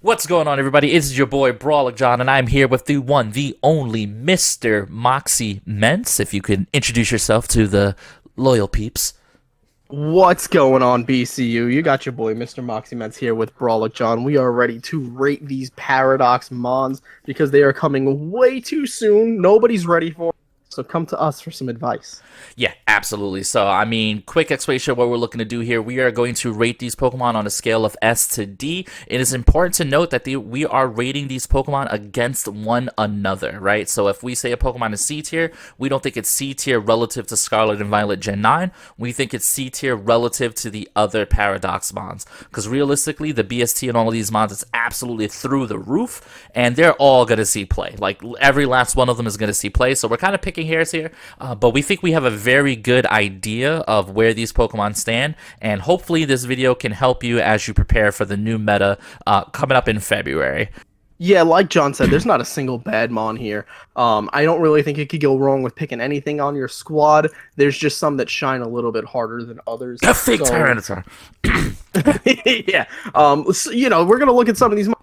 What's going on, everybody? It's your boy Brawler John, and I'm here with the one, the only Mr. Moxie Ments. If you could introduce yourself to the loyal peeps. What's going on, BCU? You got your boy, Mr. Moxie here with Brawlic John. We are ready to rate these Paradox Mons because they are coming way too soon. Nobody's ready for it, so come to us for some advice. Yeah, absolutely. So, quick explanation of what we're looking to do here. We are going to rate these Pokemon on a scale of S to D. It is important to note that we are rating these Pokemon against one another, right? So, if we say a Pokemon is C tier, we don't think it's C tier relative to Scarlet and Violet Gen 9. We think it's C tier relative to the other Paradox Mons. Because realistically, the BST and all of these Mons is absolutely through the roof, and they're all going to see play. Like, every last one of them is going to see play. So, we're kind of picking hairs here, but we think we have a very good idea of where these Pokemon stand, and hopefully this video can help you as you prepare for the new meta coming up in February. Yeah, like John said, there's not a single bad Mon here. I don't really think it could go wrong with picking anything on your squad. There's just some that shine a little bit harder than others. A fake Tyranitar. Yeah. So, we're gonna look at some of these Mons.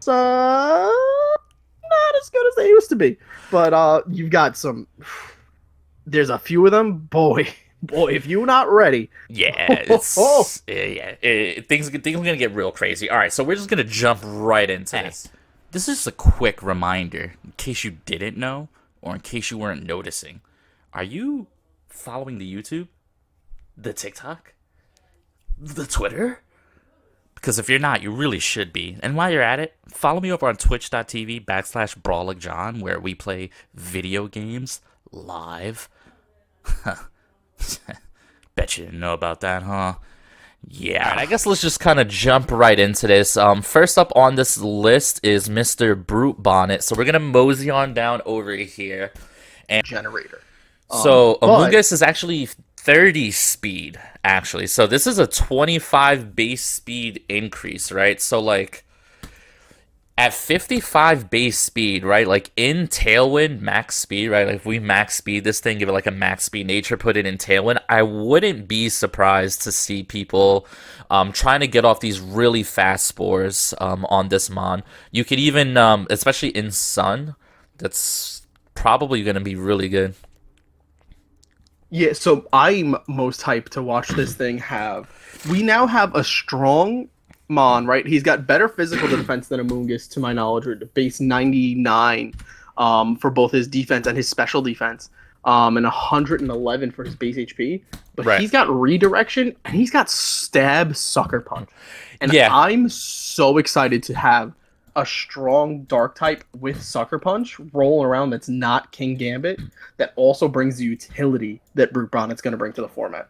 Not as good as they used to be, but you've got some. There's a few of them, boy, if you're not ready. Yeah, things are gonna get real crazy. All right, so we're just gonna jump right into this. This is just a quick reminder, in case you didn't know, or in case you weren't noticing. Are you following the YouTube, the TikTok, the Twitter? Because if you're not, you really should be. And while you're at it, follow me over on twitch.tv/BrawlicJohn, where we play video games live. Bet you didn't know about that, huh? Yeah. All right, I guess let's just kind of jump right into this. First up on this list is Mr. Brute Bonnet. So we're going to mosey on down over here. And Generator. so Amoonguss is actually 30 speed, actually. So this is a 25 base speed increase, right? So, like, at 55 base speed, right, like in Tailwind max speed, right, like if we max speed this thing, give it like a max speed nature, put it in Tailwind, I wouldn't be surprised to see people trying to get off these really fast spores on this Mon. You could even, especially in Sun, that's probably going to be really good. Yeah, so I'm most hyped to watch this thing have. We now have a strong Mon, right? He's got better physical defense than Amoonguss, to my knowledge, with base 99 for both his defense and his special defense, and 111 for his base HP. But Right. he's got redirection, and he's got stab, sucker punch. And Yeah. I'm so excited to have a strong dark type with sucker punch roll around that's not King Gambit, that also brings the utility that Brute Bonnet's going to bring to the format.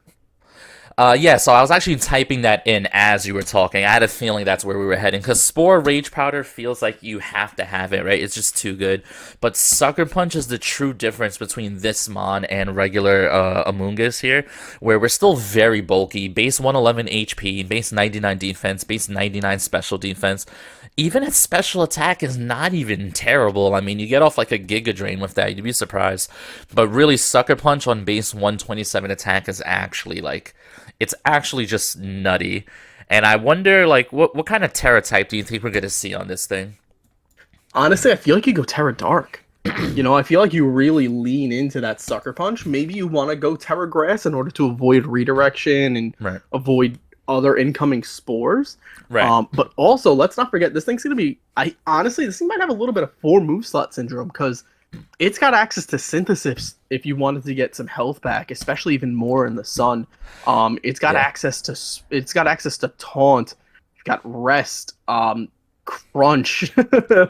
Yeah, so I was actually typing that in as you were talking. I had a feeling that's where we were heading, because Spore Rage Powder feels like you have to have it, right? It's just too good. But Sucker Punch is the true difference between this Mon and regular Amoonguss here, where we're still very bulky. Base 111 HP, base 99 defense, base 99 special defense. Even its special attack is not even terrible. I mean, you get off like a Giga Drain with that, you'd be surprised. But really, Sucker Punch on base 127 attack is actually like... It's actually just nutty. And I wonder, like, what kind of Terra type do you think we're going to see on this thing? Honestly, I feel like you go Terra Dark. I feel like you really lean into that Sucker Punch. Maybe you want to go Terra Grass in order to avoid redirection and Right. avoid other incoming spores. Right. But also, let's not forget, this thing's going to be... Honestly, this thing might have a little bit of 4 move slot syndrome, because it's got access to Synthesis if you wanted to get some health back, especially even more in the Sun. It's got access to Taunt. You've got Rest, Crunch.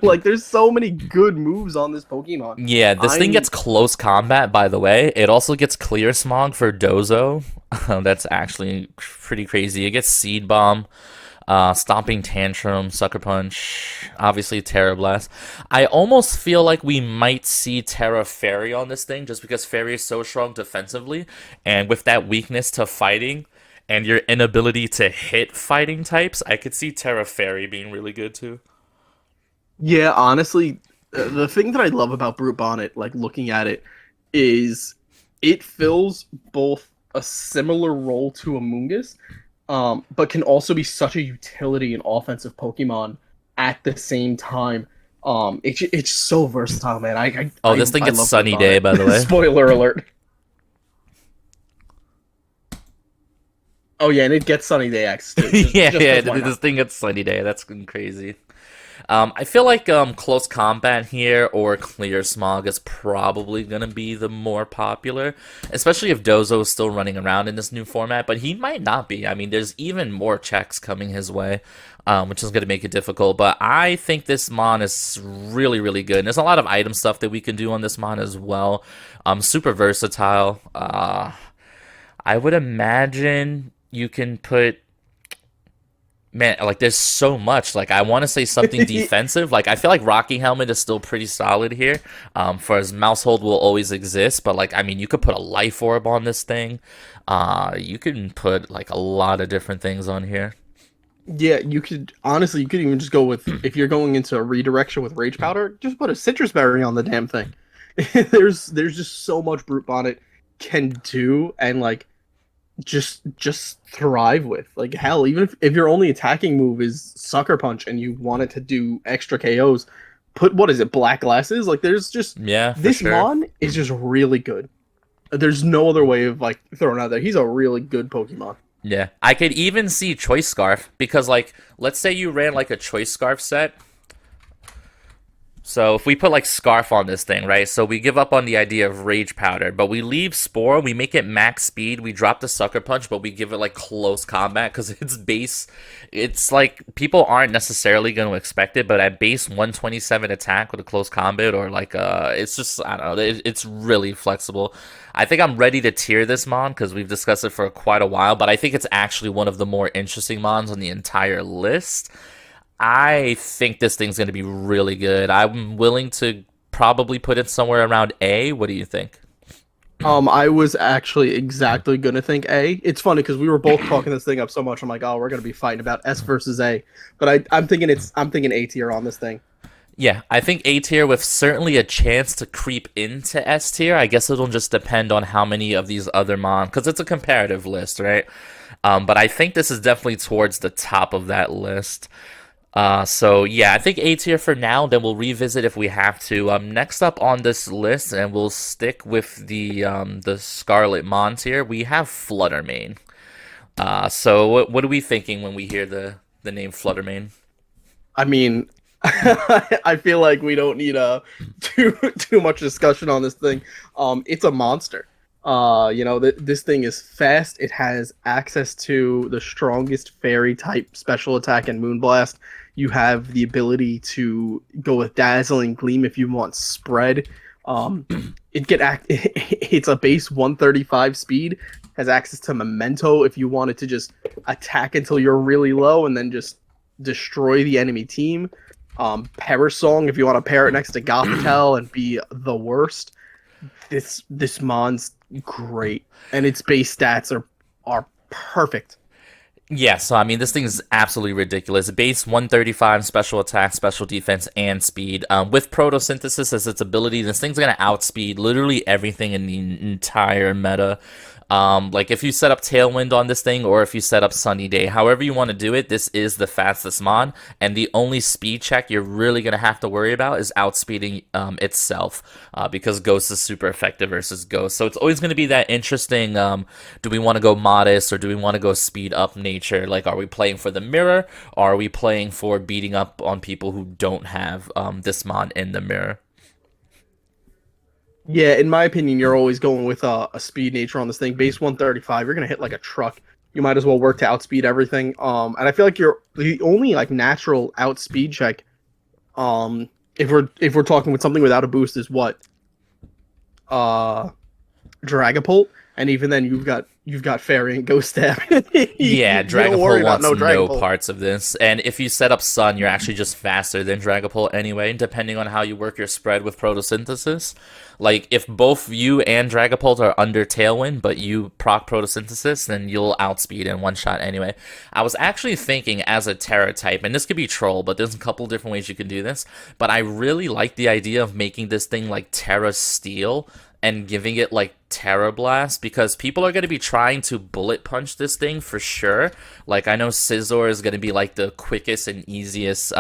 Like, there's so many good moves on this Pokemon. Yeah, this thing gets close combat, by the way. It also gets Clear Smog for Dozo. That's actually pretty crazy. It gets Seed Bomb. Stomping Tantrum, Sucker Punch, obviously Terra Blast. I almost feel like we might see Terra Fairy on this thing, just because Fairy is so strong defensively, and with that weakness to fighting, and your inability to hit fighting types, I could see Terra Fairy being really good too. Yeah, honestly, the thing that I love about Brute Bonnet, like looking at it, is it fills both a similar role to Amoonguss, but can also be such a utility and offensive Pokemon at the same time. It's so versatile, man. Oh, this thing I gets love sunny Pokemon day, it. by the way. Spoiler alert. Oh yeah, and it gets sunny day X too. Yeah, Just yeah, because why this not? thing gets sunny day. That's crazy. I feel like close combat here or clear smog is probably gonna be the more popular, especially if Dozo is still running around in this new format. But he might not be. I mean, there's even more checks coming his way, which is gonna make it difficult. But I think this mon is really, really good. And there's a lot of item stuff that we can do on this mon as well. Super versatile. I would imagine you can put. Man, like there's so much. Like I want to say something defensive. Like I feel like Rocky Helmet is still pretty solid here. For as Mousehold will always exist, but like I mean, you could put a Life Orb on this thing. You can put like a lot of different things on here. Yeah, you could honestly, you could even just go with if you're going into a redirection with Rage Powder, just put a Citrus Berry on the damn thing. There's just so much Brute Bonnet can do, and like just thrive with. Like hell, even if your only attacking move is Sucker Punch and you want it to do extra KOs, put what is it, Black Glasses? Like there's just Yeah, for this sure. Mon is just really good. There's no other way of like throwing out there. He's a really good Pokemon. Yeah, I could even see Choice Scarf because like let's say you ran like a Choice Scarf set. So if we put like Scarf on this thing, right? So we give up on the idea of Rage Powder, but we leave Spore, we make it max speed, we drop the Sucker Punch, but we give it like close combat because its base, it's like people aren't necessarily going to expect it, but at base 127 attack with a close combat or like it's just I don't know, it's really flexible. I think I'm ready to tier this mon because we've discussed it for quite a while, but I think it's actually one of the more interesting mons on the entire list. I think this thing's going to be really good. I'm willing to probably put it somewhere around A. What do you think? I was actually exactly gonna think A. It's funny because we were both talking this thing up so much. I'm like, oh, we're gonna be fighting about S versus A. But I'm thinking A tier on this thing. Yeah, I think A tier with certainly a chance to creep into S tier. I guess it'll just depend on how many of these other mon, because it's a comparative list, right? But I think this is definitely towards the top of that list. So yeah, I think A tier for now. Then we'll revisit if we have to. Next up on this list, and we'll stick with the Scarlet Mons here. We have Fluttermane. So what are we thinking when we hear the name Fluttermane? I mean, I feel like we don't need too much discussion on this thing. It's a monster. This thing is fast. It has access to the strongest fairy type special attack and Moonblast. You have the ability to go with Dazzling Gleam if you want spread. It's a base 135 speed. Has access to Memento if you wanted to just attack until you're really low and then just destroy the enemy team. Perish Song if you want to pair it next to Gothitelle and be the worst. This mon's great, and its base stats are perfect. Yeah, so I mean, this thing is absolutely ridiculous. Base 135, special attack, special defense, and speed. With Photosynthesis as its ability, this thing's gonna outspeed literally everything in the entire meta. Like if you set up Tailwind on this thing, or if you set up Sunny Day, however you want to do it, this is the fastest mon, and the only speed check you're really gonna have to worry about is outspeeding itself, because Ghost is super effective versus Ghost. So it's always gonna be that interesting. Do we want to go modest or do we want to go speed up nature? Like, are we playing for the mirror, or are we playing for beating up on people who don't have this mon in the mirror? Yeah, in my opinion, you're always going with a speed nature on this thing. Base 135, you're gonna hit like a truck. You might as well work to outspeed everything. And I feel like you're the only like natural outspeed check. If we're talking with something without a boost is what? Dragapult, and even then you've got Fairy and Ghost Stab. Yeah, You don't Dragapult worry about wants no Dragapult. parts of this. And if you set up Sun, you're actually just faster than Dragapult anyway, depending on how you work your spread with Photosynthesis. Like, if both you and Dragapult are under Tailwind, but you proc Photosynthesis, then you'll outspeed in one shot anyway. I was actually thinking as a Terra type, and this could be Troll, but there's a couple different ways you can do this, but I really like the idea of making this thing like Terra Steel, and giving it like Terra Blast, because people are going to be trying to bullet punch this thing for sure. Like I know Scizor is going to be like the quickest and easiest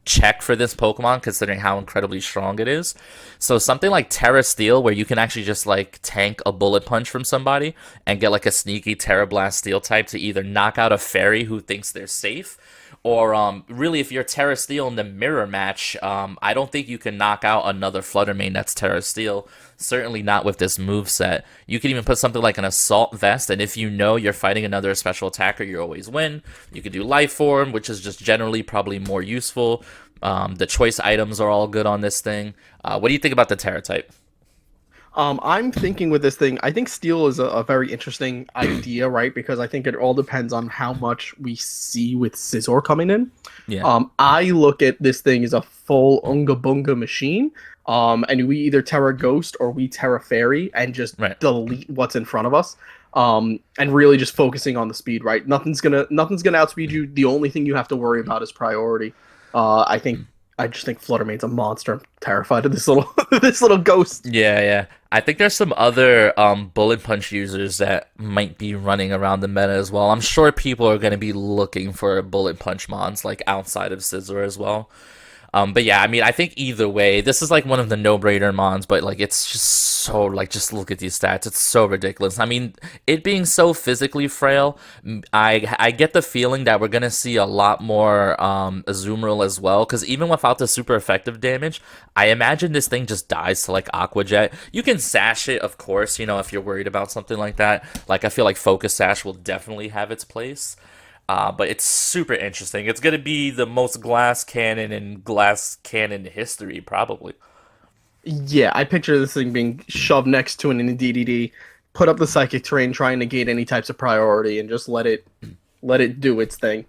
check for this Pokemon, considering how incredibly strong it is. So something like Terra Steel, where you can actually just like tank a bullet punch from somebody and get like a sneaky Terra Blast Steel type to either knock out a fairy who thinks they're safe, or really, if you're Terra Steel in the mirror match, I don't think you can knock out another Flutter Mane that's Terra Steel. Certainly not with this move set. You can even put something like an Assault Vest, and if you know you're fighting another special attacker, you always win. You could do Life Form, which is just generally probably more useful. The choice items are all good on this thing. What do you think about the Terra type? I'm thinking with this thing, I think steel is a very interesting idea, right? Because I think it all depends on how much we see with Scizor coming in. Yeah. I look at this thing as a full Unga Bunga machine. And we either Terra Ghost or we Terra Fairy and just delete what's in front of us. And really just focusing on the speed, right? Nothing's gonna outspeed you. The only thing you have to worry about is priority. I just think Fluttermane's a monster. I'm terrified of this little this little ghost. Yeah. I think there's some other bullet punch users that might be running around the meta as well. I'm sure people are going to be looking for bullet punch mons like outside of Scizor as well. But yeah, I mean, I think either way, this is like one of the no-brainer mons, but like it's just so like, just look at these stats. It's so ridiculous. I mean, it being so physically frail, I get the feeling that we're gonna see a lot more Azumarill as well, because even without the super effective damage, I imagine this thing just dies to like Aqua Jet. You can sash it, of course, you know, if you're worried about something like that. Like I feel like Focus Sash will definitely have its place. But it's super interesting. It's going to be the most glass cannon in glass cannon history, probably. Yeah, I picture this thing being shoved next to an DDD, put up the psychic terrain, try and negate any types of priority, and just let it do its thing.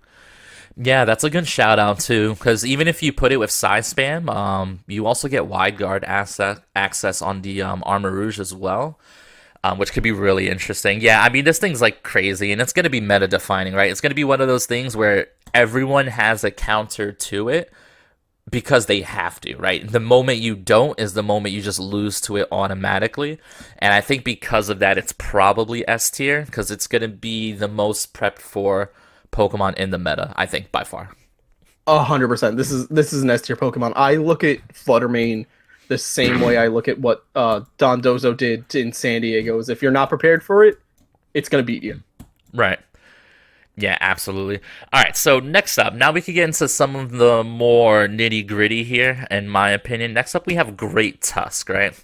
Yeah, that's a good shout out too, because even if you put it with Size Spam, you also get Wide Guard access on the Armor Rouge as well. Which could be really interesting. Yeah, I mean, this thing's like crazy, and it's going to be meta defining, right? It's going to be one of those things where everyone has a counter to it because they have to, right? The moment you don't is the moment you just lose to it automatically. And I think because of that, it's probably S tier, because it's going to be the most prepped for Pokemon in the meta, I think, by far. 100%. This is an S tier Pokemon. I look at Fluttermane the same way I look at what Don Dozo did in San Diego. Is if you're not prepared for it, it's gonna beat you. Right. Yeah, absolutely. All right, so next up, now we can get into some of the more nitty gritty here, in my opinion. Next up, we have Great Tusk, right?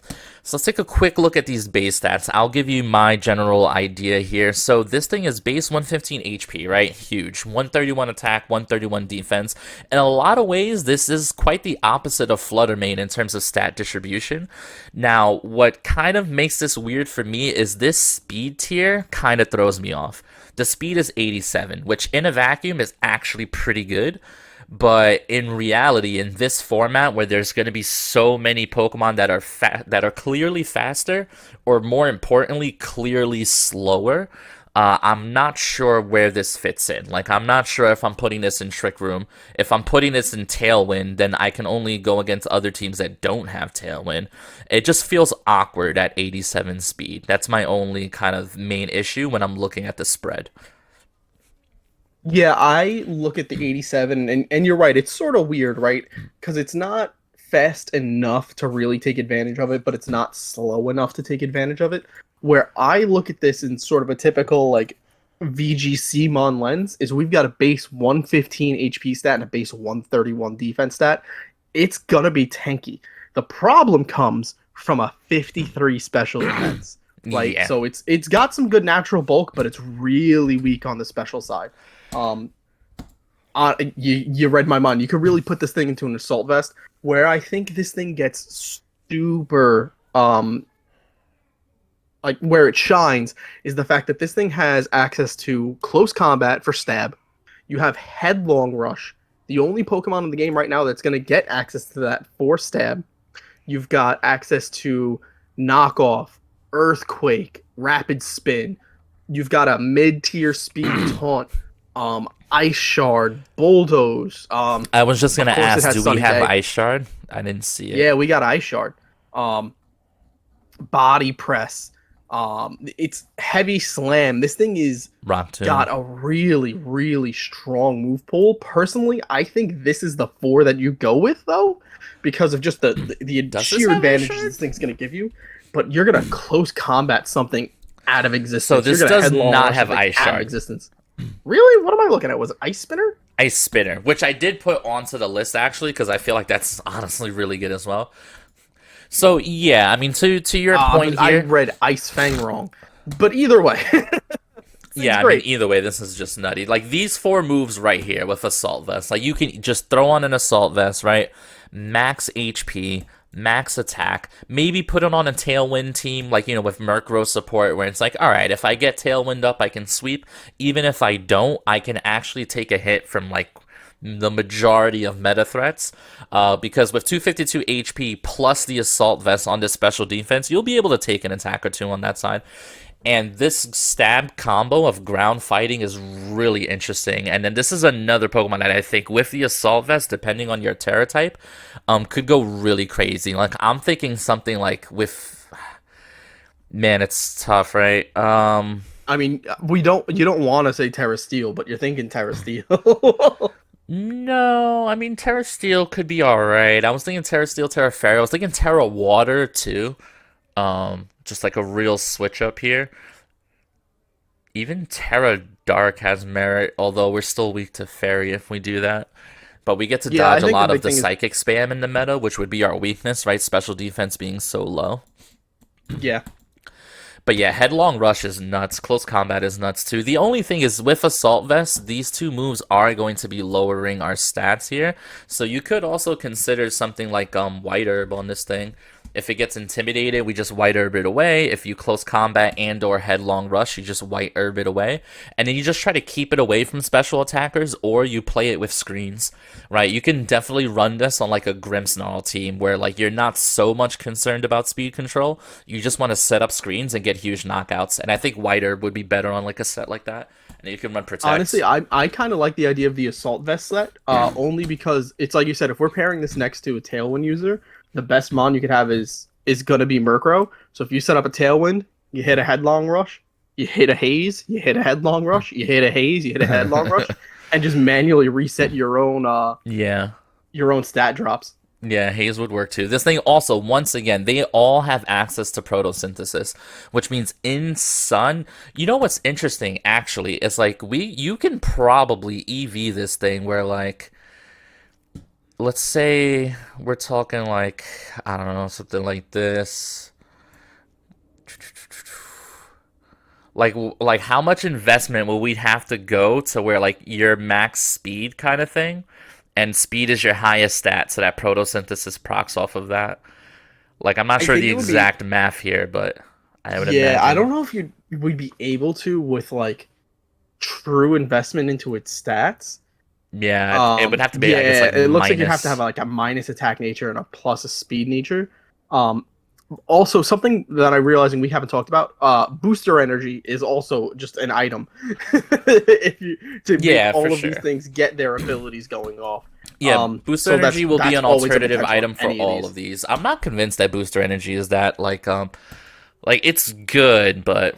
So let's take a quick look at these base stats. I'll give you my general idea here. So this thing is base 115 HP, right? Huge. 131 attack, 131 defense. In a lot of ways, this is quite the opposite of Fluttermane in terms of stat distribution. Now, what kind of makes this weird for me is this speed tier kind of throws me off. The speed is 87, which in a vacuum is actually pretty good. But in reality, in this format where there's going to be so many Pokemon that are clearly faster, or more importantly, clearly slower, I'm not sure where this fits in. Like, I'm not sure if I'm putting this in Trick Room. If I'm putting this in Tailwind, then I can only go against other teams that don't have Tailwind. It just feels awkward at 87 speed. That's my only kind of main issue when I'm looking at the spread. Yeah, I look at the 87, and you're right. It's sort of weird, right? Because it's not fast enough to really take advantage of it, but it's not slow enough to take advantage of it. Where I look at this in sort of a typical like VGC Mon lens is we've got a base 115 HP stat and a base 131 defense stat. It's gonna be tanky. The problem comes from a 53 special defense. Like, Yeah. so it's got some good natural bulk, but it's really weak on the special side. You read my mind. You could really put this thing into an assault vest. Where I think this thing gets super like where it shines is the fact that this thing has access to close combat for stab. You have headlong rush, the only Pokemon in the game right now that's going to get access to that for stab. You've got access to knockoff, earthquake, rapid spin. You've got a mid-tier speed taunt, ice shard, bulldoze. I was just gonna Of course it ask, has do we Sunny have Day. Ice Shard? I didn't see it. Yeah, we got ice shard. body press. It's heavy slam. This thing is Rock Tomb. got a really, really strong move pool. Personally, I think this is the 4 that you go with, though, because of just the Does this sheer have advantages insurance? this thing's going to give you. But you're going to close combat something out of existence. So this You're gonna does headlong not rush have something Ice out of Shard. existence. Really? What am I looking at? Was it Ice Spinner? Ice Spinner, which I did put onto the list actually because I feel like that's honestly really good as well. So yeah, I mean to your point I here, read Ice Fang wrong. But either way. yeah, I great. mean either way, this is just nutty. Like these 4 moves right here with Assault Vest, like you can just throw on an Assault Vest, right? Max HP, max attack, maybe put it on a Tailwind team, like, you know, with Murkrow support, where it's like, all right, if I get Tailwind up, I can sweep. Even if I don't, I can actually take a hit from, like, the majority of meta threats, because with 252 HP plus the Assault Vest on this special defense, you'll be able to take an attack or 2 on that side. And this stab combo of ground fighting is really interesting. And then this is another Pokemon that I think with the Assault Vest, depending on your Terra type, could go really crazy. Like I'm thinking something like with, man, it's tough, right? I mean, you don't want to say Terra Steel, but you're thinking Terra Steel. No, I mean Terra Steel could be alright. I was thinking Terra Steel, Terra Fairy. I was thinking Terra Water too. Just like a real switch up here. Even Terra Dark has merit, although we're still weak to Fairy if we do that. But we get to Yeah, I dodge a think the lot of big the thing is psychic spam in the meta, which would be our weakness, right? Special defense being so low. yeah. But yeah, Headlong Rush is nuts. Close Combat is nuts too. The only thing is with Assault Vest, these 2 moves are going to be lowering our stats here. So you could also consider something like White Herb on this thing. If it gets intimidated, we just White Herb it away. If you close combat and or Headlong Rush, you just White Herb it away. And then you just try to keep it away from special attackers, or you play it with screens, right? You can definitely run this on like a Grimmsnarl team where like you're not so much concerned about speed control. You just want to set up screens and get huge knockouts. And I think White Herb would be better on like a set like that. And you can run Protect. Honestly, I kind of like the idea of the Assault Vest set, only because it's like you said, if we're pairing this next to a Tailwind user, the best mon you could have is going to be Murkrow. So if you set up a Tailwind, you hit a Headlong Rush, you hit a Haze, you hit a Headlong Rush, you hit a Haze, you hit a Headlong Rush, and just manually reset your own stat drops. Yeah, Haze would work too. This thing also, once again, they all have access to photosynthesis, which means in sun, you know what's interesting actually? It's like you can probably EV this thing where like, let's say we're talking like, I don't know, something like this. Like how much investment will we have to go to where like your max speed kind of thing? And speed is your highest stat, so that photosynthesis procs off of that. Like, I'm not sure the exact math here, but I would imagine. I don't know if we'd be able to with like true investment into its stats. Yeah, it would have to be. Yeah, I guess, like, it looks like you have to have like a minus attack nature and a plus a speed nature. Also, something that I'm realizing we haven't talked about, booster energy is also just an item. If you to make all of these things get their abilities going off. Yeah, booster energy will be an alternative item for all of these. I'm not convinced that booster energy is that like it's good, but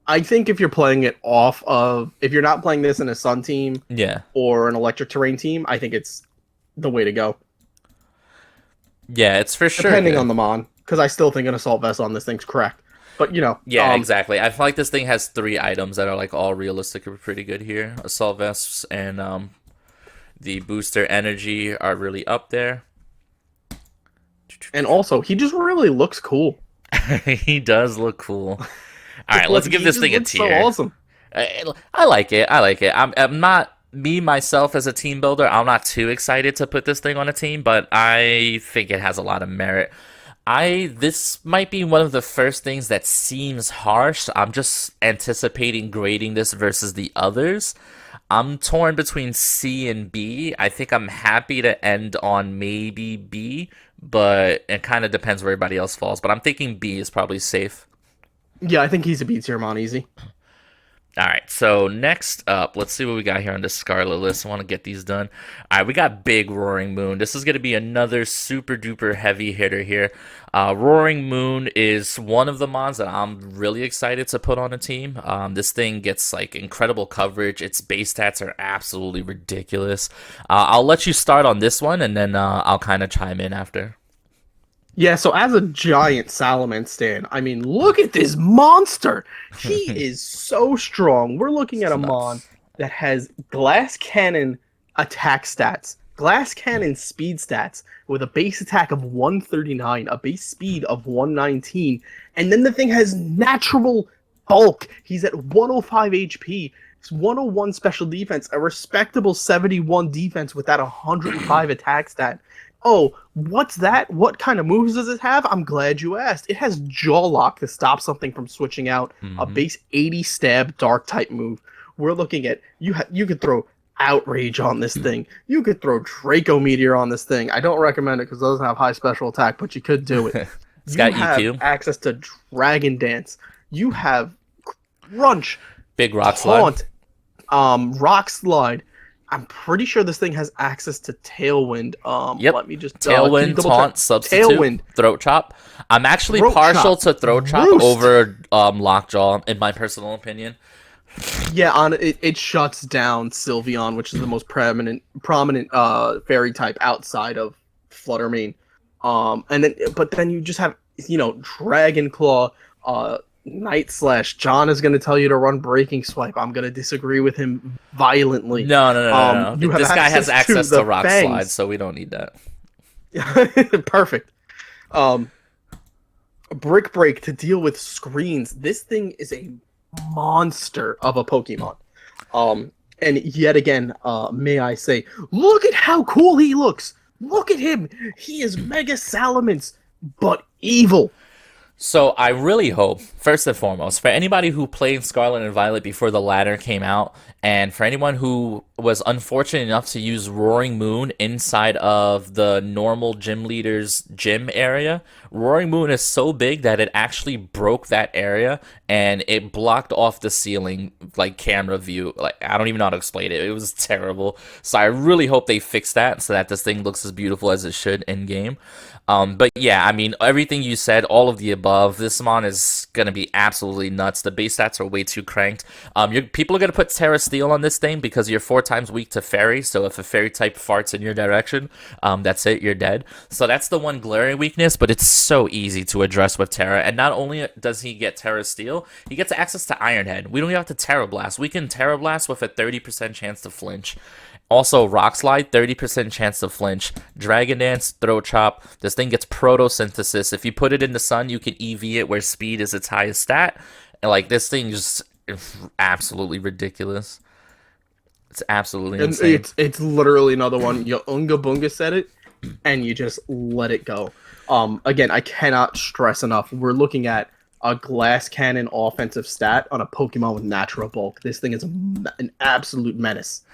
I think if you're playing it off of, if you're not playing this in a sun team, or an electric terrain team, I think it's the way to go. Yeah, it's for sure. Depending on the mon, because I still think an assault vest on this thing's correct. But, you know. Yeah, exactly. I feel like this thing has 3 items that are like all realistic and pretty good here. Assault vests and the booster energy are really up there. And also, he just really looks cool. He does look cool. All right, let's give this thing a tier. So awesome. I like it. I'm not, me myself as a team builder, I'm not too excited to put this thing on a team, but I think it has a lot of merit. This might be one of the first things that seems harsh. I'm just anticipating grading this versus the others. I'm torn between C and B. I think I'm happy to end on maybe B, but it kind of depends where everybody else falls. But I'm thinking B is probably safe. Yeah, I think he's a B tier mon easy. All right, so next up, let's see what we got here on the Scarlet list. I want to get these done. All right, we got Big Roaring Moon. This is going to be another super duper heavy hitter here. Roaring Moon is one of the mons that I'm really excited to put on a team. This thing gets like incredible coverage. Its base stats are absolutely ridiculous. I'll let you start on this one, and then I'll kind of chime in after. Yeah, so as a giant Salamence stan, I mean, look at this monster. He is so strong. We're looking at It's a Mon nuts. that has Glass Cannon attack stats, Glass Cannon speed stats with a base attack of 139, a base speed of 119, and then the thing has natural bulk. He's at 105 HP. It's 101 special defense, a respectable 71 defense with that 105 attack stat. Oh, what's that? What kind of moves does it have? I'm glad you asked. It has Jaw Lock to stop something from switching out, a Hmm. base 80 stab dark type move. We're looking at you could throw Outrage on this thing. You could throw Draco Meteor on this thing. I don't recommend it because it doesn't have high special attack, but you could do it. It's You got have EQ. access to Dragon Dance. You have Crunch, Big Rock Slide. Taunt, Rock Slide. I'm pretty sure this thing has access to Tailwind. Yep. Let me just can you Tailwind, double Taunt, check? Substitute, Tailwind, Throat Chop. I'm actually Throat partial Chop, to Throat Chop Roost. over Lockjaw, in my personal opinion. Yeah, on it shuts down Sylveon, which is the most prominent fairy type outside of Fluttermane. And then you just have Dragon Claw, Night Slash. John is going to tell you to run Breaking Swipe. I'm going to disagree with him violently. No, no, no, no, no. You have This guy has access the to Rock Slide, Fangs. so we don't need that. Perfect. Um, Brick Break to deal with screens. This thing is a monster of a Pokemon. And yet again, may I say, look at how cool he looks. Look at him. He is Mega Salamence, but evil. So I really hope, first and foremost, for anybody who played Scarlet and Violet before the latter came out, and for anyone who was unfortunate enough to use Roaring Moon inside of the normal gym leader's gym area, Roaring Moon is so big that it actually broke that area and it blocked off the ceiling like camera view. Like I don't even know how to explain it. It was terrible. So I really hope they fix that so that this thing looks as beautiful as it should in game. But yeah, I mean, everything you said, all of the above, this mon is going to be absolutely nuts. The base stats are way too cranked. People are going to put Terra Steel on this thing because you're 4 times weak to Fairy, so if a Fairy type farts in your direction, that's it, you're dead. So that's the one glaring weakness, but it's so easy to address with Terra. And not only does he get Terra Steel, he gets access to Iron Head. We don't even have to Terra Blast. We can Terra Blast with a 30% chance to flinch. Also, Rock Slide, 30% chance to flinch. Dragon Dance, Throat Chop. This thing gets Photosynthesis. If you put it in the sun, you can EV it where speed is its highest stat. And, like, this thing just is absolutely ridiculous. It's absolutely And insane. it's literally another one. You Unga Bunga said it, and you just let it go. Again, I cannot stress enough. We're looking at a Glass Cannon offensive stat on a Pokemon with natural bulk. This thing is an absolute menace.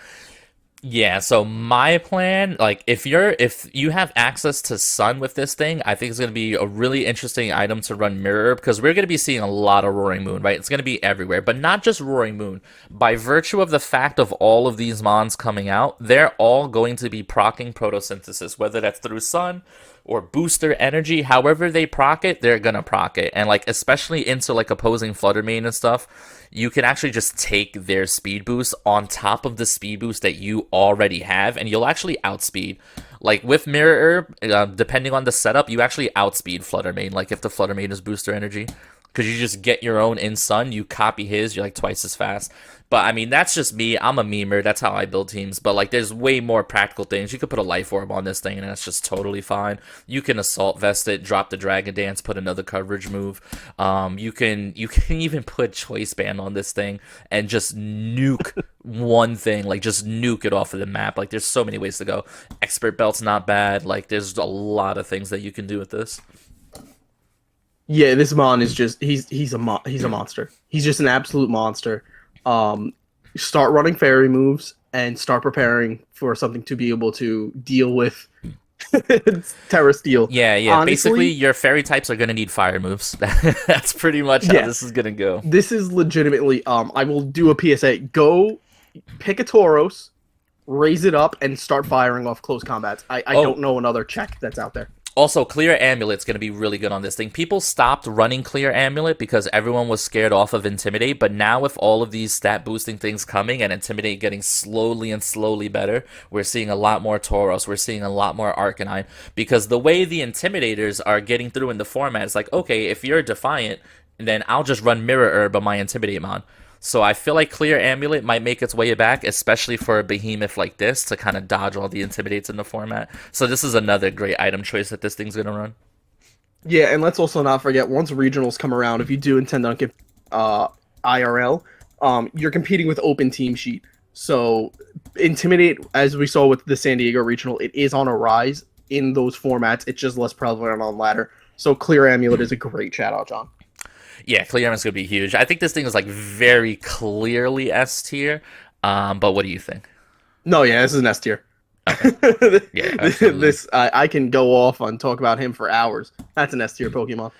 Yeah, so my plan, like if you have access to Sun with this thing, I think it's gonna be a really interesting item to run Mirror because we're gonna be seeing a lot of Roaring Moon, right? It's gonna be everywhere, but not just Roaring Moon. By virtue of the fact of all of these mons coming out, they're all going to be proccing photosynthesis, whether that's through Sun or booster energy, however they proc it, they're gonna proc it. And like especially into like opposing Fluttermane and stuff, you can actually just take their speed boost on top of the speed boost that you already have, and you'll actually outspeed. Like with Mirror Herb, depending on the setup, you actually outspeed Fluttermane. Like if the Fluttermane is booster energy, because you just get your own in Sun, you copy his, you're like twice as fast. But I mean, that's just me. I'm a memer. That's how I build teams. But like, there's way more practical things. You could put a life orb on this thing, and that's just totally fine. You can assault vest it, drop the Dragon Dance, put another coverage move. You can even put Choice Band on this thing and just nuke one thing, like just nuke it off of the map. Like, there's so many ways to go. Expert Belt's not bad. Like, there's a lot of things that you can do with this. Yeah, this Mon is just he's a monster. He's just an absolute monster. Start running fairy moves and start preparing for something to be able to deal with It's Terra Steel. Yeah, yeah. Basically, Honestly, your fairy types are gonna need fire moves. That's pretty much how yeah, this is gonna go. this is legitimately. I will do a PSA. Go pick a Tauros, raise it up, and start firing off close combats. I don't Oh, know another check that's out there. also, Clear Amulet's going to be really good on this thing. People stopped running Clear Amulet because everyone was scared off of Intimidate, but now with all of these stat boosting things coming and Intimidate getting slowly and slowly better, we're seeing a lot more Tauros, we're seeing a lot more Arcanine, because the way the Intimidators are getting through in the format is like, okay, if you're Defiant, then I'll just run Mirror Herb on my Intimidate mon. So I feel like Clear Amulet might make its way back, especially for a behemoth like this to kind of dodge all the Intimidates in the format. So this is another great item choice that this thing's going to run. Yeah, and let's also not forget once regionals come around, if you do intend on give IRL, you're competing with open team sheet. So Intimidate, as we saw with the San Diego regional, it is on a rise in those formats. It's just less prevalent on ladder. So Clear Amulet is a great shout out, John. Yeah, Clear Amulet's going to be huge. I think this thing is like very clearly S tier. But what do you think? No, yeah, this is an S tier. Okay. Yeah, absolutely. This I can go off and talk about him for hours. That's an S tier Pokemon.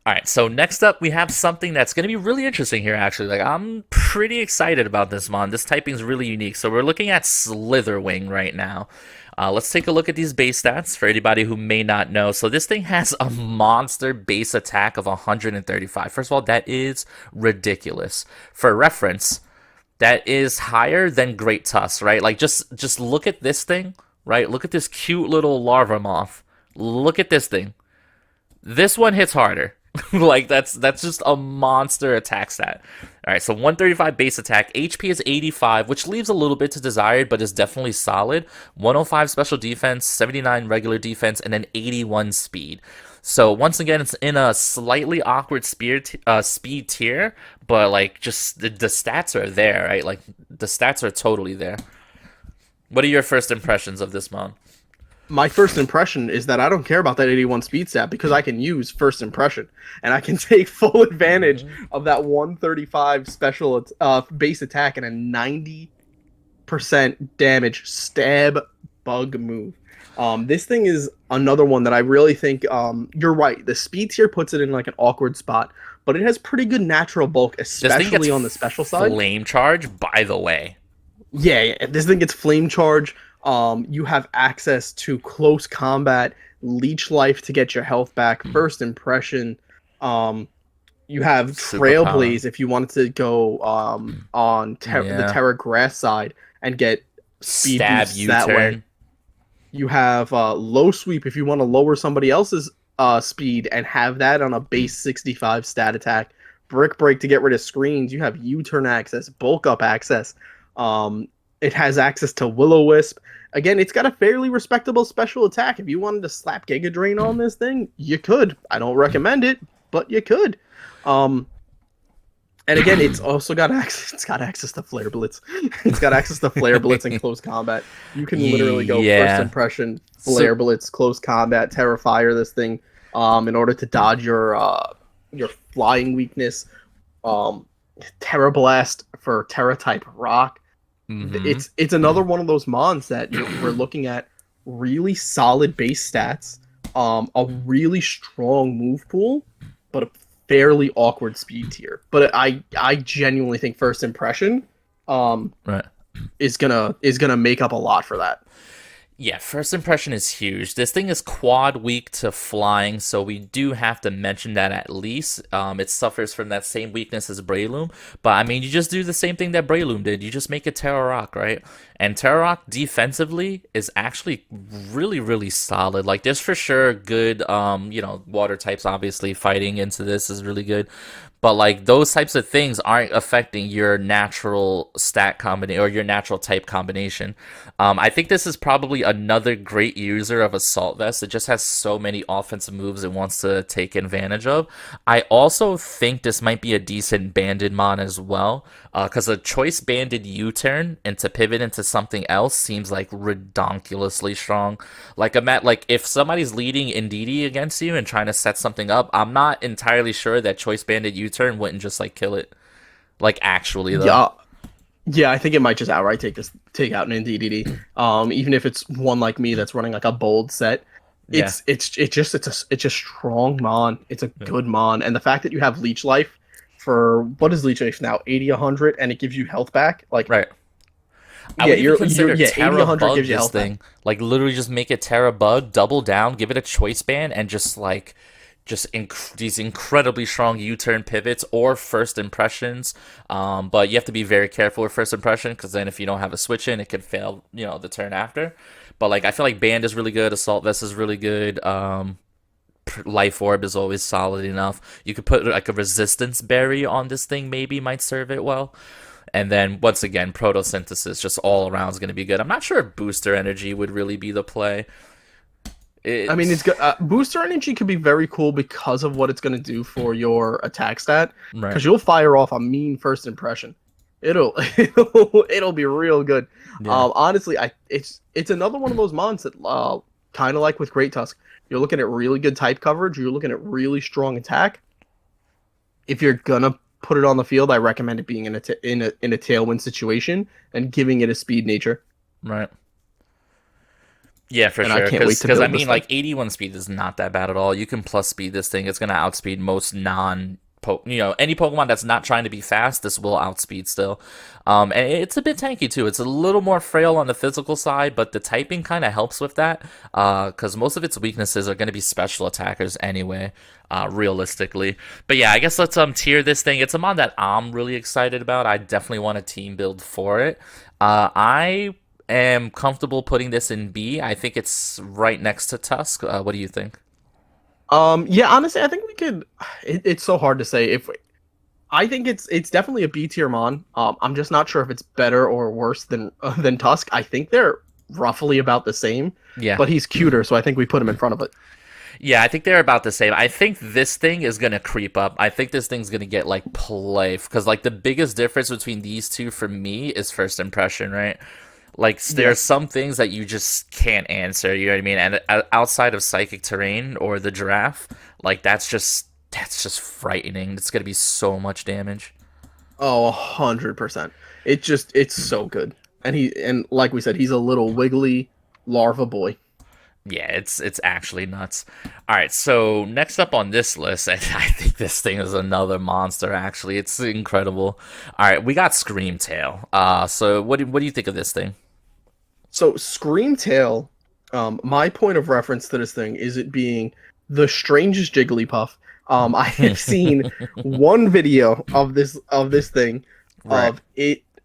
All right, so next up we have something that's going to be really interesting here, actually. Like, I'm pretty excited about this mon. This typing is really unique. So we're looking at Slitherwing right now. Let's take a look at these base stats for anybody who may not know. So this thing has a monster base attack of 135. First of all, that is ridiculous. For reference, that is higher than Great Tusk, right? Like, just look at this thing, right? Look at this cute little larva moth. Look at this thing. This one hits harder. Like, that's just a monster attack stat. All right, so 135 base attack, HP is 85, which leaves a little bit to desired, but is definitely solid. 105 special defense, 79 regular defense, and then 81 speed. So once again, it's in a slightly awkward speed tier, but like just the stats are there, right? Like the stats are totally there. What are your first impressions of this mon? My first impression is that I don't care about that 81 speed stat because I can use first impression and I can take full advantage of that 135 special base attack and a 90% damage stab bug move. This thing is another one that I really think you're right. The speed tier puts it in like an awkward spot, but it has pretty good natural bulk, especially on the special side. Flame charge, by the way. Yeah, this thing gets flame charge. You have access to close combat, leech life to get your health back, first impression. You have Trailblaze if you wanted to go on the Terra Grass side and get speed Stab boosts that way. You have low sweep if you want to lower somebody else's speed and have that on a base 65 stat attack. Brick break to get rid of screens. You have U-turn access, bulk up access. It has access to Will-O-Wisp. Again, it's got a fairly respectable special attack. If you wanted to slap Giga Drain on this thing, you could. I don't recommend it, but you could. And again, it's also got access. It's got access to Flare Blitz. It's got access to Flare Blitz in close combat. You can literally go first impression, Flare Blitz, close combat, Terrifier this thing, in order to dodge your flying weakness. Terra Blast for Terra type Rock. Mm-hmm. It's another one of those mons that we're looking at really solid base stats, a really strong move pool, but a fairly awkward speed tier. But I genuinely think first impression is gonna make up a lot for that. Yeah, first impression is huge. This thing is quad weak to flying, so we do have to mention that at least. It suffers from that same weakness as Breloom, but I mean, you just do the same thing that Breloom did. You just make it Terra Rock, right? And Terra Rock defensively is actually really, really solid. Like, there's for sure good, water types, obviously. Fighting into this is really good. But, like, those types of things aren't affecting your natural stat combination or your natural type combination. I think this is probably another great user of Assault Vest. It just has so many offensive moves it wants to take advantage of. I also think this might be a decent banded mon as well, because a choice banded U-turn and to pivot into something else seems like redonkulously strong. Like, if somebody's leading Indeedee against you and trying to set something up, I'm not entirely sure that choice banded U-turn wouldn't just like kill it. Like, actually though. Yeah, I think it might just outright take out an DDD. Even if it's one like me that's running like a bold set, Yeah. it's a strong mon. It's a good mon, and the fact that you have leech life for what is leech life now, 80, 100, and it gives you health back. Like Right. I yeah, would even you're consider yeah, 80, Terra 100 Bug gives you this health back. thing. Like literally just make it Terra Bug, double down, give it a choice band, and just like these incredibly strong U-turn pivots or first impressions. But you have to be very careful with first impression because then if you don't have a switch in, it could fail, the turn after. But like I feel like Band is really good, Assault Vest is really good. Life Orb is always solid enough. You could put like a Resistance Berry on this thing, maybe might serve it well. And then once again, Photosynthesis just all around is going to be good. I'm not sure if Booster Energy would really be the play. I mean, It, it's good. Booster energy could be very cool because of what it's going to do for your attack stat. right. Because you'll fire off a mean first impression. It'll it'll be real good. Yeah. Honestly, it's another one of those mons that kind of like with Great Tusk. You're looking at really good type coverage. You're looking at really strong attack. If you're gonna put it on the field, I recommend it being in a tailwind situation and giving it a speed nature. Right. Yeah, for And I sure. can't wait to Because I build this mean, thing. like 81 speed is not that bad at all. You can plus speed this thing. It's gonna outspeed most any Pokemon that's not trying to be fast. This will outspeed still. And it's a bit tanky too. It's a little more frail on the physical side, but the typing kind of helps with that. Because most of its weaknesses are gonna be special attackers anyway. Realistically, but yeah, I guess let's tier this thing. It's a mod that I'm really excited about. I definitely want a team build for it. I am comfortable putting this in B. I think it's right next to Tusk. What do you think? Yeah, honestly, I think we could. It's so hard to say. If I think it's definitely a B tier mon. I'm just not sure if it's better or worse than Tusk. I think they're roughly about the same, Yeah. but he's cuter, so I think we put him in front of it. Yeah, I think they're about the same. I think this thing is gonna creep up. I think this thing's gonna get like play because like the biggest difference between these two for me is first impression, right? Like there Yeah. are some things that you just can't answer. You know what I mean? And outside of Psychic Terrain or the Giraffe, like that's just frightening. It's gonna be so much damage. Oh, 100%. It's so good, and like we said, he's a little wiggly larva boy. Yeah, it's actually nuts. All right, so next up on this list, and I think this thing is another monster. Actually, it's incredible. All right, we got Screamtail. So what do you think of this thing? So Screamtail, my point of reference to this thing is it being the strangest Jigglypuff. I have seen one video of this thing Right,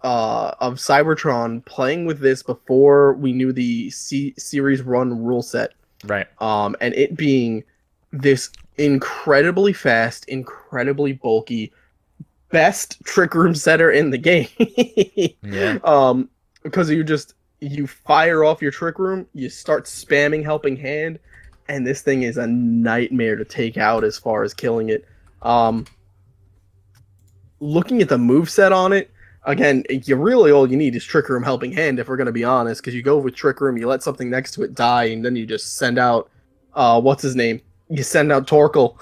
of Cybertron playing with this before we knew the series run rule set. right. And it being this incredibly fast, incredibly bulky, best trick room setter in the game. Yeah, Because you fire off your trick room, you start spamming helping hand, and this thing is a nightmare to take out as far as killing it. Um, Looking at the move set on it, again, you really all you need is trick room helping hand if we're gonna be honest, because you go with trick room, you let something next to it die, and then you just send out what's his name? You send out Torkoal.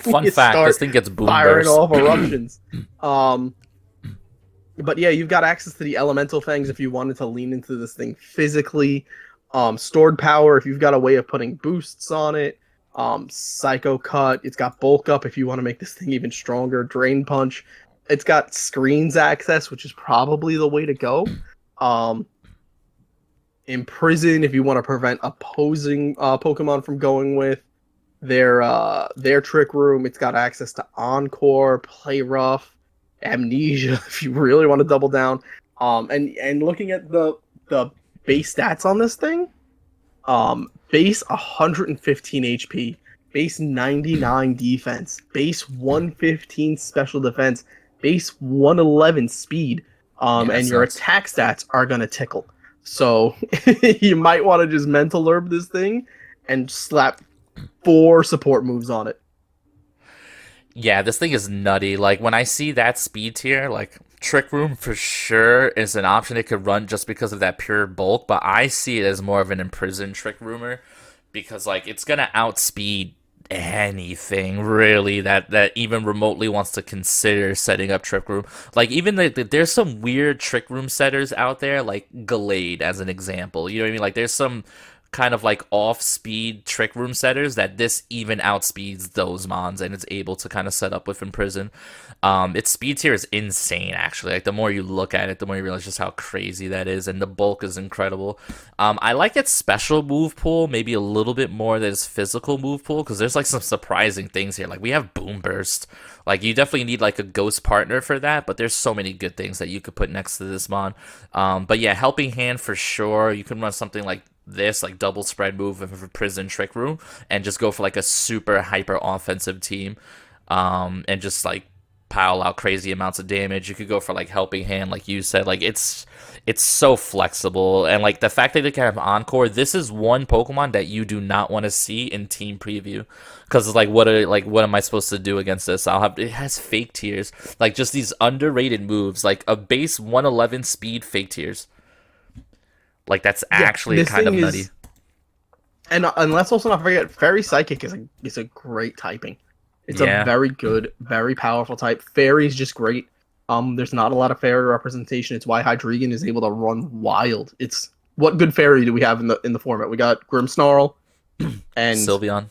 fun You fact: this start thing gets boom firing burst. off eruptions. Um, but yeah, you've got access to the elemental fangs if you wanted to lean into this thing physically. Stored power if you've got a way of putting boosts on it. Psycho cut. It's got bulk up if you want to make this thing even stronger. Drain punch. It's got screens access, which is probably the way to go. Um, Imprison if you want to prevent opposing Pokemon from going with their trick room. It's got access to Encore, Play Rough, Amnesia if you really want to double down. And looking at the base stats on this thing, base 115 HP, base 99 defense, base 115 special defense, base 111 speed, Yeah, and that's your nuts. attack stats are gonna tickle. So you might want to just mental herb this thing and slap 4 support moves on it. Yeah, this thing is nutty. Like when I see that speed tier, like Trick Room for sure is an option it could run just because of that pure bulk, but I see it as more of an imprisoned Trick Roomer because like it's gonna outspeed anything really that even remotely wants to consider setting up trick room. Like even there's some weird trick room setters out there, like Gallade as an example. You know what I mean? Like there's some kind of like off speed trick room setters that this even outspeeds those mons, and it's able to kind of set up with Imprison. Its speed tier is insane actually. Like the more you look at it, the more you realize just how crazy that is, and the bulk is incredible. I like its special move pool maybe a little bit more than its physical move pool, because there's like some surprising things here. Like we have Boom Burst. Like you definitely need like a ghost partner for that, but there's so many good things that you could put next to this mon. But yeah, Helping Hand for sure. You can run something like this, like double spread move of Prison Trick Room, and just go for like a super hyper offensive team, and just like pile out crazy amounts of damage. You could go for like Helping Hand, like you said. Like it's so flexible, and like the fact that they can have Encore. This is one Pokemon that you do not want to see in Team Preview, because it's like what am I supposed to do against this? It has Fake Tears, like just these underrated moves, like a base 111 speed Fake Tears. Like that's actually kind of nutty. And let's also not forget, Fairy Psychic is a great typing. It's a very good, very powerful type. Fairy's just great. There's not a lot of fairy representation. It's why Hydreigon is able to run wild. It's what good fairy do we have in the format? We got Grimmsnarl and Sylveon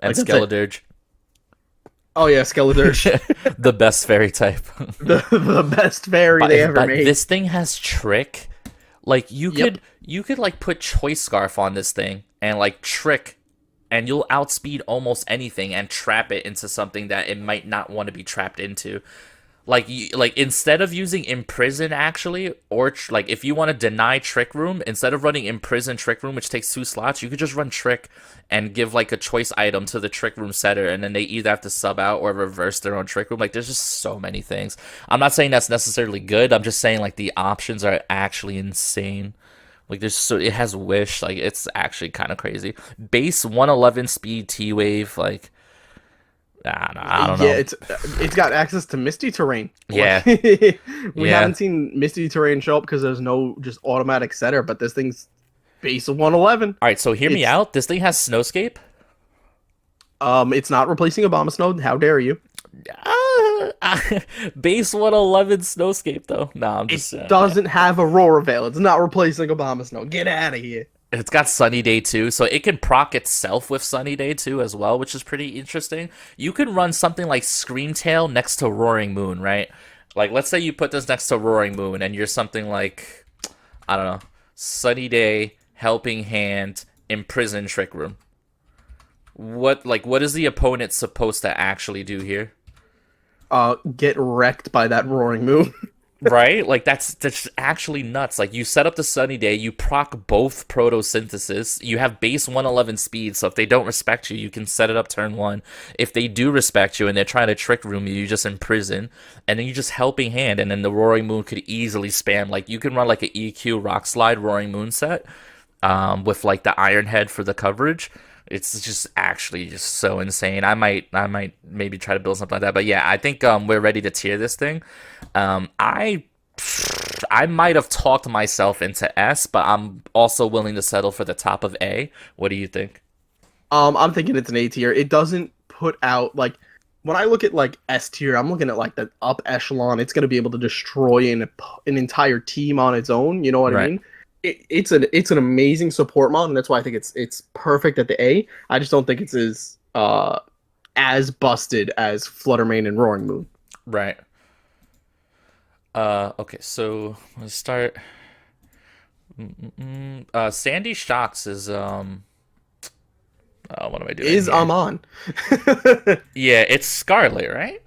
and like Skeledirge. Oh yeah, Skeledirge, the best fairy type. the best fairy they ever made. This thing has Trick. Like you could like put Choice Scarf on this thing and like Trick, and you'll outspeed almost anything and trap it into something that it might not want to be trapped into. Like instead of using Imprison actually, or like if you want to deny Trick Room, instead of running Imprison Trick Room, which takes 2 slots, you could just run Trick and give like a choice item to the Trick Room setter, and then they either have to sub out or reverse their own Trick Room. Like there's just so many things. I'm not saying that's necessarily good. I'm just saying like the options are actually insane. Like it has Wish, like it's actually kind of crazy. Base 111 speed T-Wave, like I don't know. Yeah, it's got access to Misty Terrain. Yeah. We haven't seen Misty Terrain show up because there's no just automatic setter, but this thing's base of 111. All right, so hear me out. This thing has Snowscape. It's not replacing Abomasnow. How dare you? Base 111 Snowscape though. No, I'm just it doesn't have Aurora Veil. It's not replacing Abomasnow. Get out of here. It's got Sunny Day too, so it can proc itself with Sunny Day too as well, which is pretty interesting. You can run something like Screamtail next to Roaring Moon, right? Like, let's say you put this next to Roaring Moon, and you're something like, I don't know, Sunny Day, Helping Hand, Imprison Trick Room. What is the opponent supposed to actually do here? Get wrecked by that Roaring Moon. Right? Like, that's actually nuts. Like, you set up the Sunny Day, you proc both Photosynthesis, you have base 111 speed, so if they don't respect you, you can set it up turn 1. If they do respect you and they're trying to Trick Room you, you just Imprison, and then you just Helping Hand, and then the Roaring Moon could easily spam. Like, you can run, like, an EQ Rock Slide Roaring Moon set, with, like, the Iron Head for the coverage. It's just actually just so insane. I might maybe try to build something like that. But yeah, I think we're ready to tier this thing. I might have talked myself into S, but I'm also willing to settle for the top of A. What do you think? I'm thinking it's an A tier. It doesn't put out, like, when I look at like S tier, I'm looking at like the up echelon. It's going to be able to destroy an entire team on its own. You know what I mean? It's an amazing support mod, and that's why I think it's perfect at the A. I just don't think it's as busted as Fluttermane and Roaring Moon. Right. Okay, so let's start. Sandy Shocks is what am I doing? Is Amon? Yeah, it's Scarlet, right?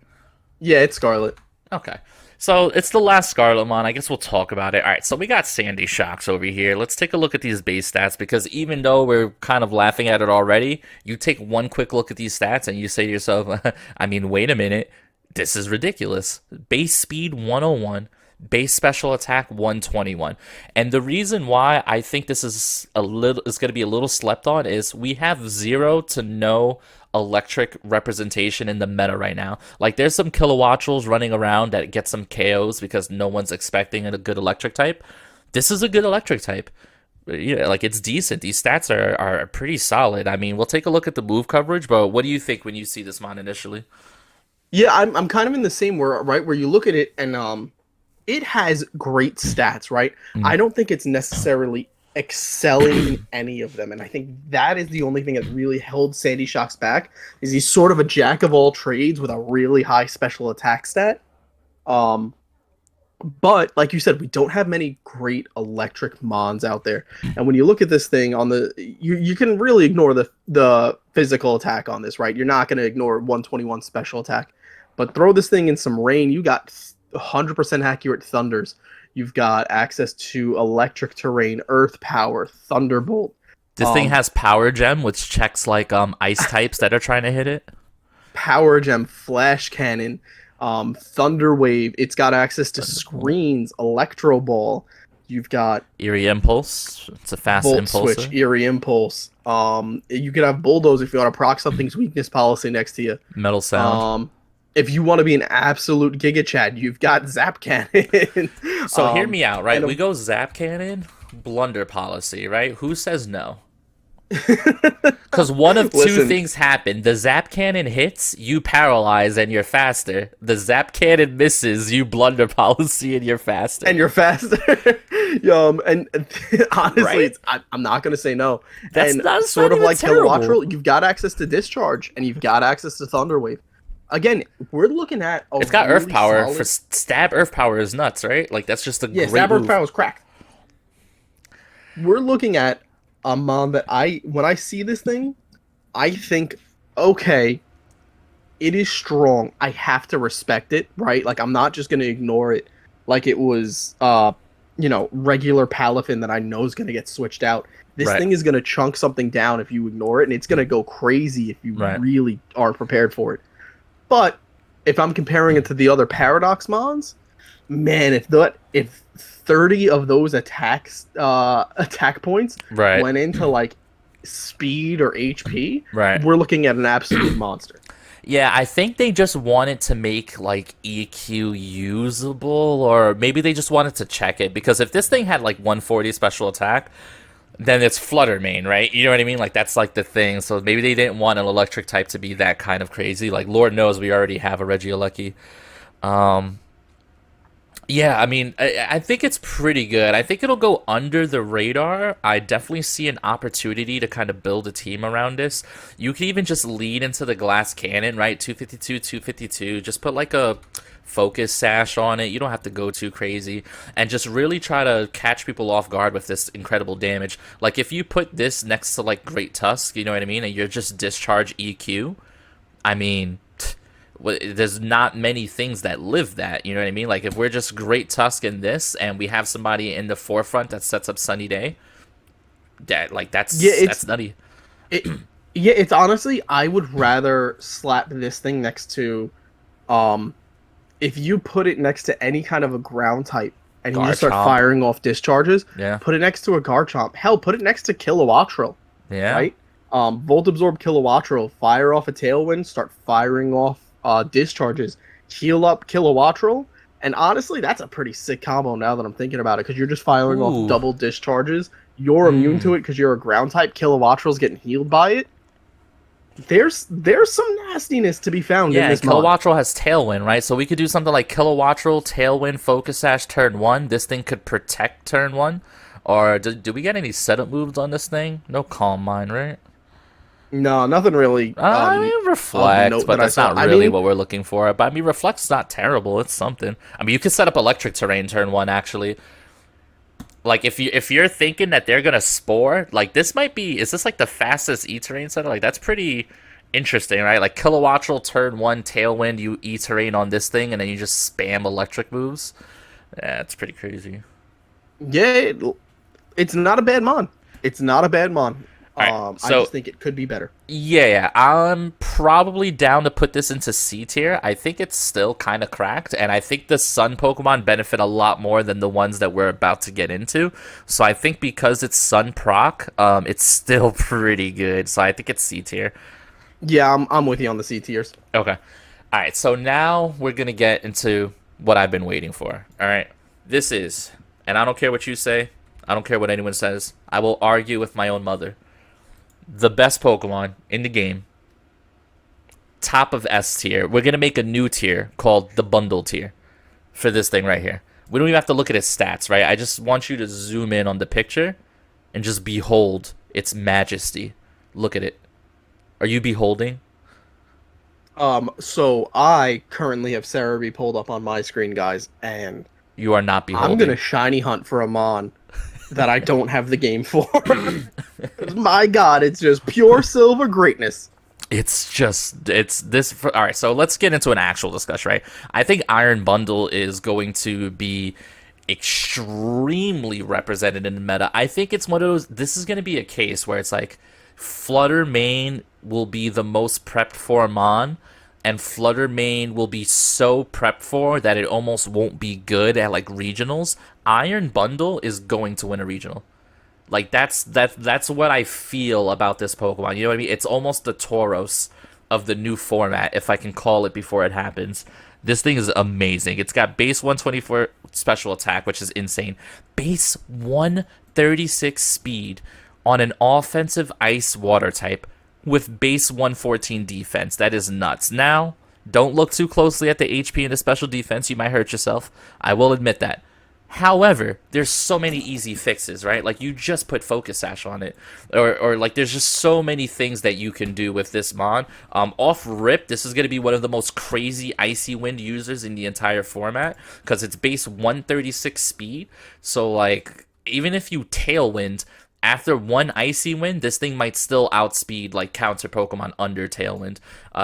Yeah, it's Scarlet. Okay. So it's the last Scarlet mon. I guess we'll talk about it. All right, so we got Sandy Shocks over here. Let's take a look at these base stats, because even though we're kind of laughing at it already, you take one quick look at these stats and you say to yourself, I mean, wait a minute, this is ridiculous. Base speed 101, base special attack 121. And the reason why I think this is going to be a little slept on is we have 0 to no electric representation in the meta right now. Like, there's some Kilowattrels running around that get some KOs because no one's expecting a good electric type. This is a good electric type. yeah, like it's decent. These stats are pretty solid. I mean, we'll take a look at the move coverage, but what do you think when you see this mon initially? Yeah, I'm kind of in the same where you look at it and it has great stats, right? Mm. I don't think it's necessarily excelling in any of them, and I think that is the only thing that really held Sandy Shocks back. Is he's sort of a jack of all trades with a really high special attack stat. Um, but like you said, we don't have many great electric mons out there. And when you look at this thing on the, you can really ignore the physical attack on this, right? You're not going to ignore 121 special attack, but throw this thing in some rain. You got 100% accurate thunders. You've got access to electric terrain, earth power, thunderbolt. This thing has power gem, which checks like ice types that are trying to hit it. Power gem, flash cannon, thunder wave. It's got access to screens, electro ball. You've got Eerie impulse. It's a fast volt impulse. switch, eerie impulse. You could have bulldoze if you want to proc something's weakness policy next to you. Metal sound. If you want to be an absolute Giga Chad, you've got Zap Cannon. So hear me out, right? We go Zap Cannon, blunder policy, right? Who says no? Because one of two things happen. The Zap Cannon hits, you paralyze, and you're faster. The Zap Cannon misses, you blunder policy, and you're faster. And and honestly, Right? I'm not going to say no. That's and not sort of even like terrible. Kilowattrel, you've got access to Discharge, and you've got access to Thunder Wave. Again, we're looking at It's got really Earth Power. solid... For Stab, Earth Power is nuts, right? Like, that's just a great Stab move. Earth Power is cracked. We're looking at a mon that when I see this thing, I think, okay, it is strong. I have to respect it, right? Like, I'm not just going to ignore it like it was, regular Palafin that I know is going to get switched out. This thing is going to chunk something down if you ignore it, and it's going to go crazy if you really are prepared for it. But if I'm comparing it to the other Paradox mons, man, if 30 of those attack points went into like speed or HP, we're looking at an absolute monster. Yeah, I think they just wanted to make like EQ usable, or maybe they just wanted to check it, because if this thing had like 140 special attack, then it's Flutter Main, right? You know what I mean? Like, that's like the thing. So maybe they didn't want an electric type to be that kind of crazy. Like, Lord knows we already have a Regieleki. Yeah, I mean, I think it's pretty good. I think it'll go under the radar. I definitely see an opportunity to kind of build a team around this. You can even just lead into the glass cannon, right? 252, 252. Just put like a focus sash on it. You don't have to go too crazy. And just really try to catch people off guard with this incredible damage. Like, if you put this next to like Great Tusk, you know what I mean? And you're just discharge EQ, I mean... there's not many things that live that, you know what I mean? Like, if we're just Great Tusk in this, and we have somebody in the forefront that sets up Sunny Day, that's nutty. It's honestly, I would rather slap this thing next to, if you put it next to any kind of a ground type, and you just start firing off discharges, put it next to a Garchomp. Hell, put it next to Kilowattrel. Yeah. Right? Volt Absorb Kilowattrel, fire off a Tailwind, start firing off discharges, heal up Kilowattrel, and honestly, that's a pretty sick combo now that I'm thinking about it, because you're just firing off double discharges. You're immune to it because you're a ground type. Kilowattrel's getting healed by it. There's some nastiness to be found in this mod. Kilowattrel has Tailwind, right? So we could do something like Kilowattrel, Tailwind, Focus Sash turn 1. This thing could protect turn 1. Or do we get any setup moves on this thing? No Calm Mind, right? No, nothing really. I mean, Reflect, but that's not really what we're looking for. But I mean, Reflect's not terrible. It's something. I mean, you could set up Electric Terrain turn 1, actually. Like, if you're thinking that they're gonna Spore, like, this might be... Is this like the fastest E-Terrain setup? Like, that's pretty interesting, right? Like, Kilowattrel turn 1, Tailwind, you E-Terrain on this thing, and then you just spam Electric moves. Yeah, it's pretty crazy. Yeah, it's not a bad mon. It's not a bad mon. Right, so, I just think it could be better. Yeah, I'm probably down to put this into C tier. I think it's still kind of cracked, and I think the Sun Pokemon benefit a lot more than the ones that we're about to get into. So I think because it's Sun proc, it's still pretty good. So I think it's C tier. Yeah, I'm with you on the C tiers. Okay. All right, so now we're going to get into what I've been waiting for. All right. This is, and I don't care what you say, I don't care what anyone says. I will argue with my own mother. The best Pokemon in the game, top of S tier. We're going to make a new tier called the bundle tier for this thing right here. We don't even have to look at its stats, right? I just want you to zoom in on the picture and just behold its majesty. Look at it. Are you beholding? So I currently have Cerebi pulled up on my screen, guys, and You are not beholding. I'm gonna shiny hunt for a Mon that I don't have the game for. 'Cause my God, it's just pure silver greatness. It's this. All right, so let's get into an actual discussion, right? I think Iron Bundle is going to be extremely represented in the meta. I think it's one of those. This is going to be a case where it's like Flutter Main will be the most prepped for Mon, and Flutter Main will be so prepped for that it almost won't be good at like regionals. Iron Bundle is going to win a regional. Like that's what I feel about this Pokemon. You know what I mean? It's almost the Tauros of the new format, if I can call it before it happens. This thing is amazing. It's got base 124 special attack, which is insane. Base 136 speed on an offensive ice water type with base 114 defense. That is nuts. Now, don't look too closely at the HP and the special defense. You might hurt yourself. I will admit that. However, there's so many easy fixes, right? Like, you just put Focus Sash on it. Or like, there's just so many things that you can do with this Mon. Off rip, this is going to be one of the most crazy Icy Wind users in the entire format, because it's base 136 speed. So, like, even if you Tailwind, after one Icy Wind, this thing might still outspeed, like, counter Pokemon under Tailwind.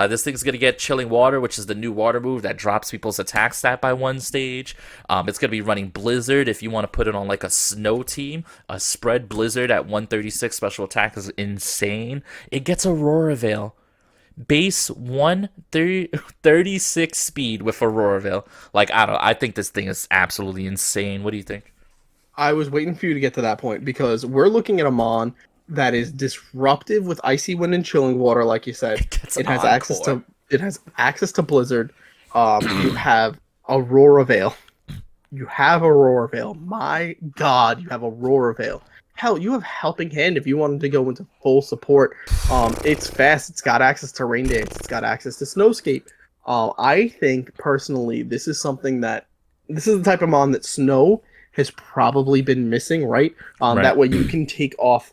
This thing's going to get Chilling Water, which is the new water move that drops people's attack stat by one stage. It's going to be running Blizzard if you want to put it on, like, a snow team. A spread Blizzard at 136 special attack is insane. It gets Aurora Veil. Base 136 speed with Aurora Veil. Like, I think this thing is absolutely insane. What do you think? I was waiting for you to get to that point because we're looking at a Mon that is disruptive with Icy Wind and Chilling Water, like you said. It has access to Blizzard. You have Aurora Veil. You have Aurora Veil. My God, you have Aurora Veil. Hell, you have Helping Hand if you wanted to go into full support. It's fast. It's got access to Rain Dance. It's got access to Snowscape. I think personally, this is the type of Mon that Snow has probably been missing, right? Right. That way you can take off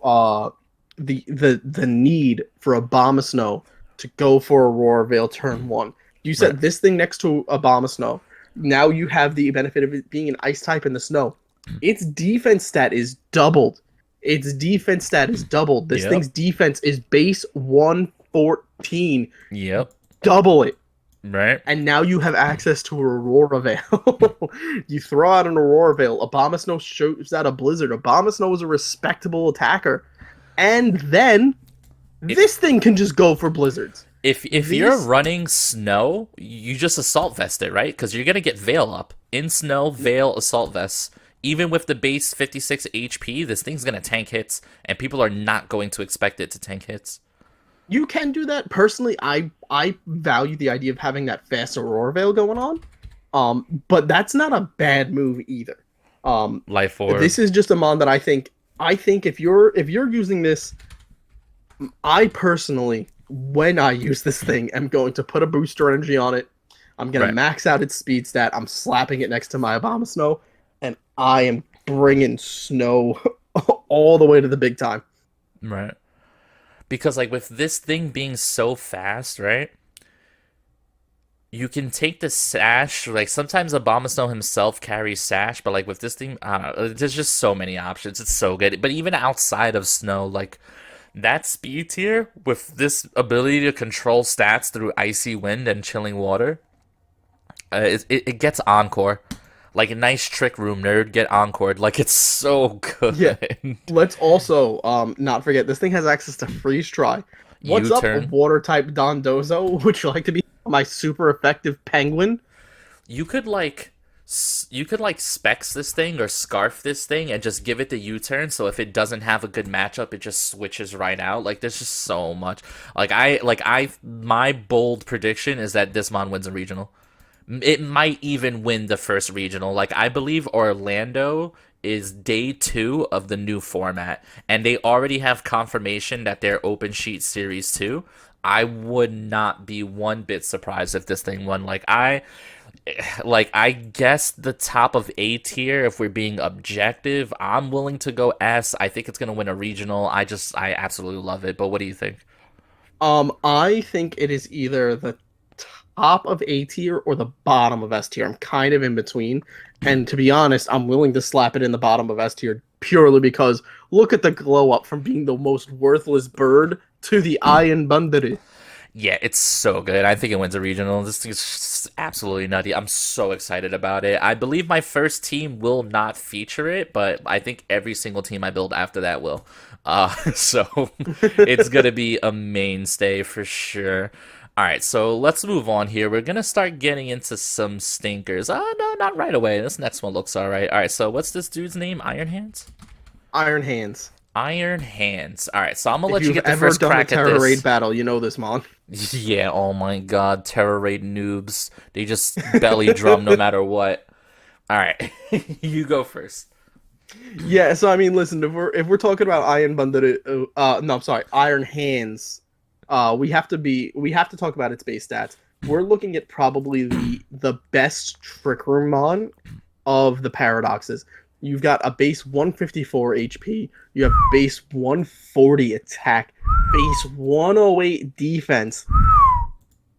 the need for Abomasnow to go for Aurora Veil turn 1. You set this thing next to Abomasnow. Now you have the benefit of it being an ice type in the snow. Its defense stat is doubled. This thing's defense is base 114. Yep. Double it. Right. And now you have access to Aurora Veil. You throw out an Aurora Veil. Abomasnow shows out a Blizzard. Abomasnow is a respectable attacker. And then this thing can just go for Blizzards. If you're running Snow, you just Assault Vest it, right? Because you're going to get Veil up. In Snow, Veil, Assault Vest. Even with the base 56 HP, this thing's going to tank hits. And people are not going to expect it to tank hits. You can do that. Personally, I value the idea of having that fast Aurora Veil going on. But that's not a bad move either. Life Orb. This is just a Mon that I think if you're using this, I personally, when I use this thing, am going to put a booster energy on it. I'm going to max out its speed stat. I'm slapping it next to my Abomasnow, and I am bringing Snow all the way to the big time. Right. Because, like, with this thing being so fast, right, you can take the Sash. Like, sometimes Abomasnow himself carries Sash, but, like, with this thing, I don't know. There's just so many options. It's so good. But even outside of Snow, like, that speed tier with this ability to control stats through Icy Wind and Chilling Water, it gets Encore. Like, a nice Trick Room nerd, get Encored. Like, it's so good. Yeah. Let's also not forget, this thing has access to Freeze Try. What's U-turn. up, Water-type Dondozo? Would you like to be my super effective Penguin? You could Specs this thing or Scarf this thing and just give it the U-turn, so if it doesn't have a good matchup, it just switches right out. Like, there's just so much. My bold prediction is that this Mon wins a regional. It might even win the first regional. Like, I believe Orlando is day 2 of the new format, and they already have confirmation that they're open sheet series 2. I would not be one bit surprised if this thing won. I guess the top of A tier, if we're being objective, I'm willing to go S. I think it's gonna win a regional. I absolutely love it. But what do you think? I think it is either the top of A tier or the bottom of S tier. I'm kind of in between. And to be honest, I'm willing to slap it in the bottom of S tier purely because look at the glow up from being the most worthless bird to the Iron Bundle. Yeah, it's so good. I think it wins a regional. This thing is just absolutely nutty. I'm so excited about it. I believe my first team will not feature it, but I think every single team I build after that will. So it's going to be a mainstay for sure. All right, so let's move on here. We're going to start getting into some stinkers. Oh, no, not right away. This next one looks all right. All right, so what's this dude's name? Iron Hands? Iron Hands. Iron Hands. All right, so I'm gonna let you If get the you've ever first done a crack at Terror Raid this. battle, you know this, Mon. Yeah, oh my god, Terror Raid noobs. They just belly drum no matter what. All right, you go first. Yeah, so I mean, listen, if we're talking about Iron Bundle, no, I'm sorry, Iron Hands, we have to talk about its base stats. We're looking at probably the best Trick Room Mon of the paradoxes. You've got a base 154 HP, you have base 140 attack, base 108 defense,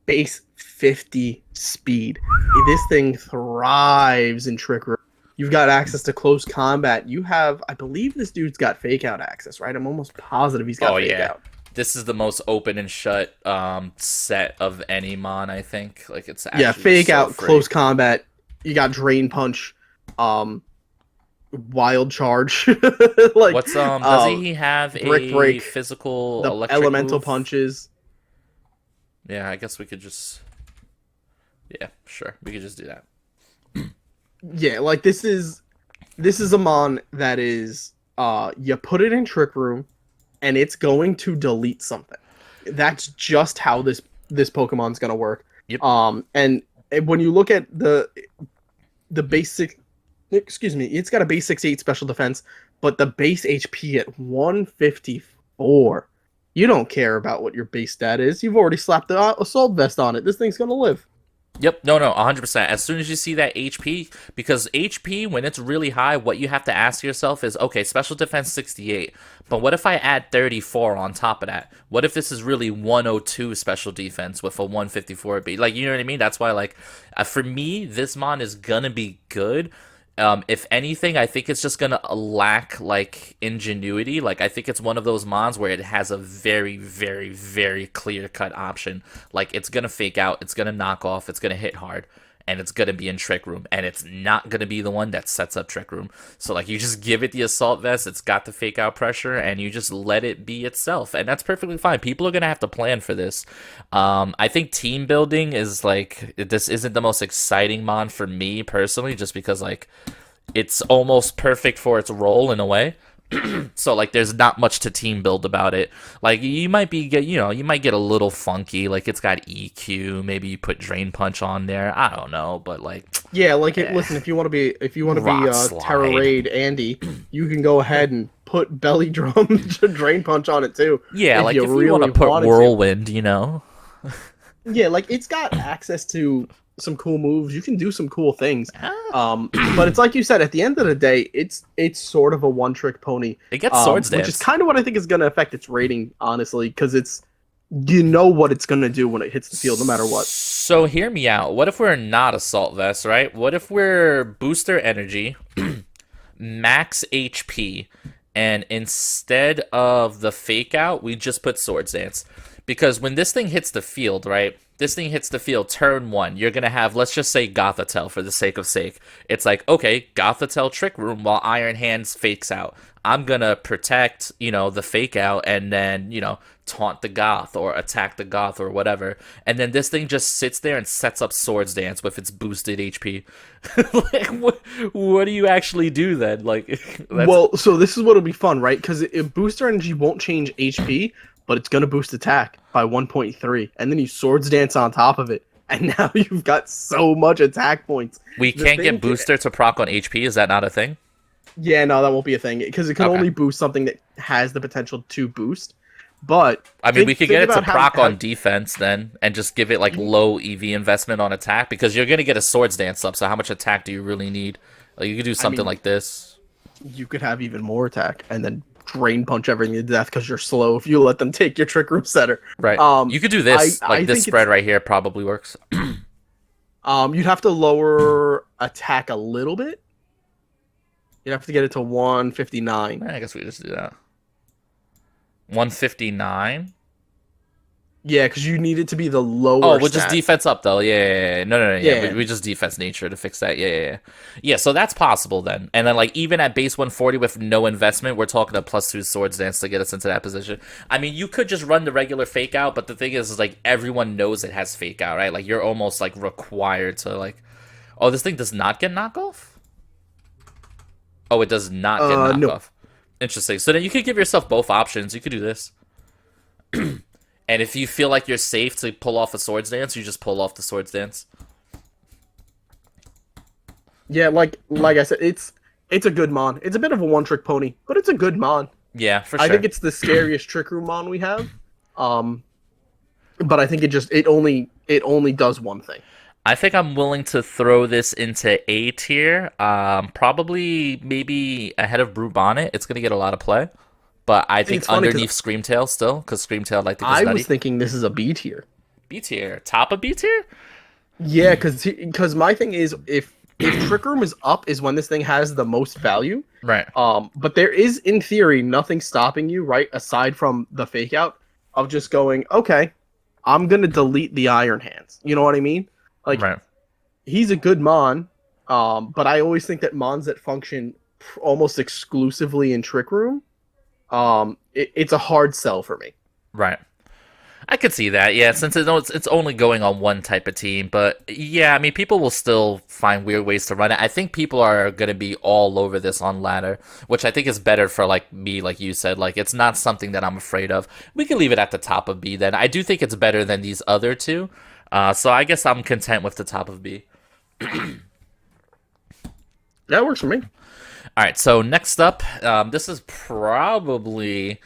base 50 speed. This thing thrives in Trick Room. You've got access to close combat. You have, I believe this dude's got fake out access, right? I'm almost positive he's got fake out. This is the most open and shut set of any mon, I think. Like it's actually fake so out, free. close combat. You got drain punch, wild charge. Like What's does he have brick a break, physical the electric elemental move? punches. Yeah, I guess we could just. Yeah, sure, we could just do that. Yeah, like this is a mon that is you put it in Trick Room and it's going to delete something. That's just how this Pokemon's gonna work. Yep. And when you look at the basic, excuse me, it's got a base 68 special defense, but the base HP at 154. You don't care about what your base stat is. You've already slapped the assault vest on it. This thing's gonna live. Yep, no, 100%. As soon as you see that HP, because HP, when it's really high, what you have to ask yourself is, okay, special defense 68, but what if I add 34 on top of that? What if this is really 102 special defense with a 154 beat? Like, you know what I mean? That's why, like, for me, this mon is gonna be good. If anything, I think it's just gonna lack like ingenuity. Like I think it's one of those mons where it has a very, very, very clear cut option. Like it's gonna fake out, it's gonna knock off, it's gonna hit hard, and it's gonna be in Trick Room, and it's not gonna be the one that sets up Trick Room. So like you just give it the assault vest, it's got the fake out pressure, and you just let it be itself, and that's perfectly fine. People are gonna have to plan for this. I think team building is like this isn't the most exciting mon for me personally, just because like it's almost perfect for its role in a way. So like there's not much to team build about it. Like you might get a little funky, like it's got EQ, maybe you put drain punch on there, I don't know, but like yeah, like listen, if you want to be Terror Raid Andy, you can go ahead and put belly drum drain punch on it too. Yeah, if like you if really you want to put wanted whirlwind, you know. Yeah, like it's got access to some cool moves. You can do some cool things. But it's like you said, at the end of the day, it's sort of a one-trick pony. It gets swords dance, which is kind of what I think is going to affect its rating, honestly, because it's what it's going to do when it hits the field, no matter what. So hear me out. What if we're not Assault Vest, right? What if we're Booster Energy, Max HP, and instead of the Fake Out, we just put Swords Dance? Because when this thing hits the field, right? This thing hits the field turn 1. You're going to have, let's just say, Gothitelle for the sake of sake. It's like, okay, Gothitelle Trick Room while Iron Hands fakes out. I'm going to protect, the fake out and then, taunt the Goth or attack the Goth or whatever. And then this thing just sits there and sets up Swords Dance with its boosted HP. Like, what do you actually do then? Like, well, so this is what'll be fun, right? Because Booster Energy won't change HP, but it's going to boost attack by 1.3, and then you Swords Dance on top of it, and now you've got so much attack points. We The can't thing, get booster to proc on HP. Is that not a thing? yeah, no, that won't be a thing because it can Okay. only boost something that has the potential to boost. But I mean, we could get it to about proc how on defense then, and just give it like low EV investment on attack because you're gonna get a Swords Dance up. So how much attack do you really need? Like you could do something like this. you could have even more attack and then drain punch everything to death because you're slow if you let them take your Trick Room Setter. Right. You could do I this. Like this think spread right here probably works. you'd have to lower attack a little bit. You'd have to get it to 159. I guess we just do that. 159. Yeah, because you need it to be the lower. Oh, we'll just stat. defense up though. Yeah. No. Yeah, Yeah. we just defense nature to fix that. Yeah. So that's possible then. And then like even at base 140 with no investment, we're talking a +2 Swords Dance to get us into that position. I mean, you could just run the regular fake out, but the thing is like everyone knows it has fake out, right? Like you're almost like required to like. Oh, this thing does not get knockoff. Oh, it does not get knockoff. No. Interesting. So then you could give yourself both options. You could do this. And if you feel like you're safe to pull off a Swords Dance, you just pull off the Swords Dance. Yeah, like I said, it's a good mon. It's a bit of a one-trick pony, but it's a good mon. Yeah, for sure. I think it's the scariest Trick Room mon we have. But I think it only does one thing. I think I'm willing to throw this into A tier. Probably maybe ahead of Brew Bonnet. It's gonna get a lot of play. But I think underneath Screamtail still, because Screamtail I think is I nutty. was thinking this is a B tier. B tier. Top of B tier? Yeah, because my thing is if Trick Room is up is when this thing has the most value. Right. But there is in theory nothing stopping you, right, aside from the fake out of just going, okay, I'm gonna delete the Iron Hands. You know what I mean? Like right. He's a good mon, but I always think that mons that function almost exclusively in Trick Room, it's a hard sell for me. Right. I could see that, yeah, since it's only going on one type of team. But, yeah, I mean, people will still find weird ways to run it. I think people are going to be all over this on ladder, which I think is better for, like, me, like you said. Like, it's not something that I'm afraid of. We can leave it at the top of B, then. I do think it's better than these other two. So I guess I'm content with the top of B. That works for me. All right, so next up, this is probably,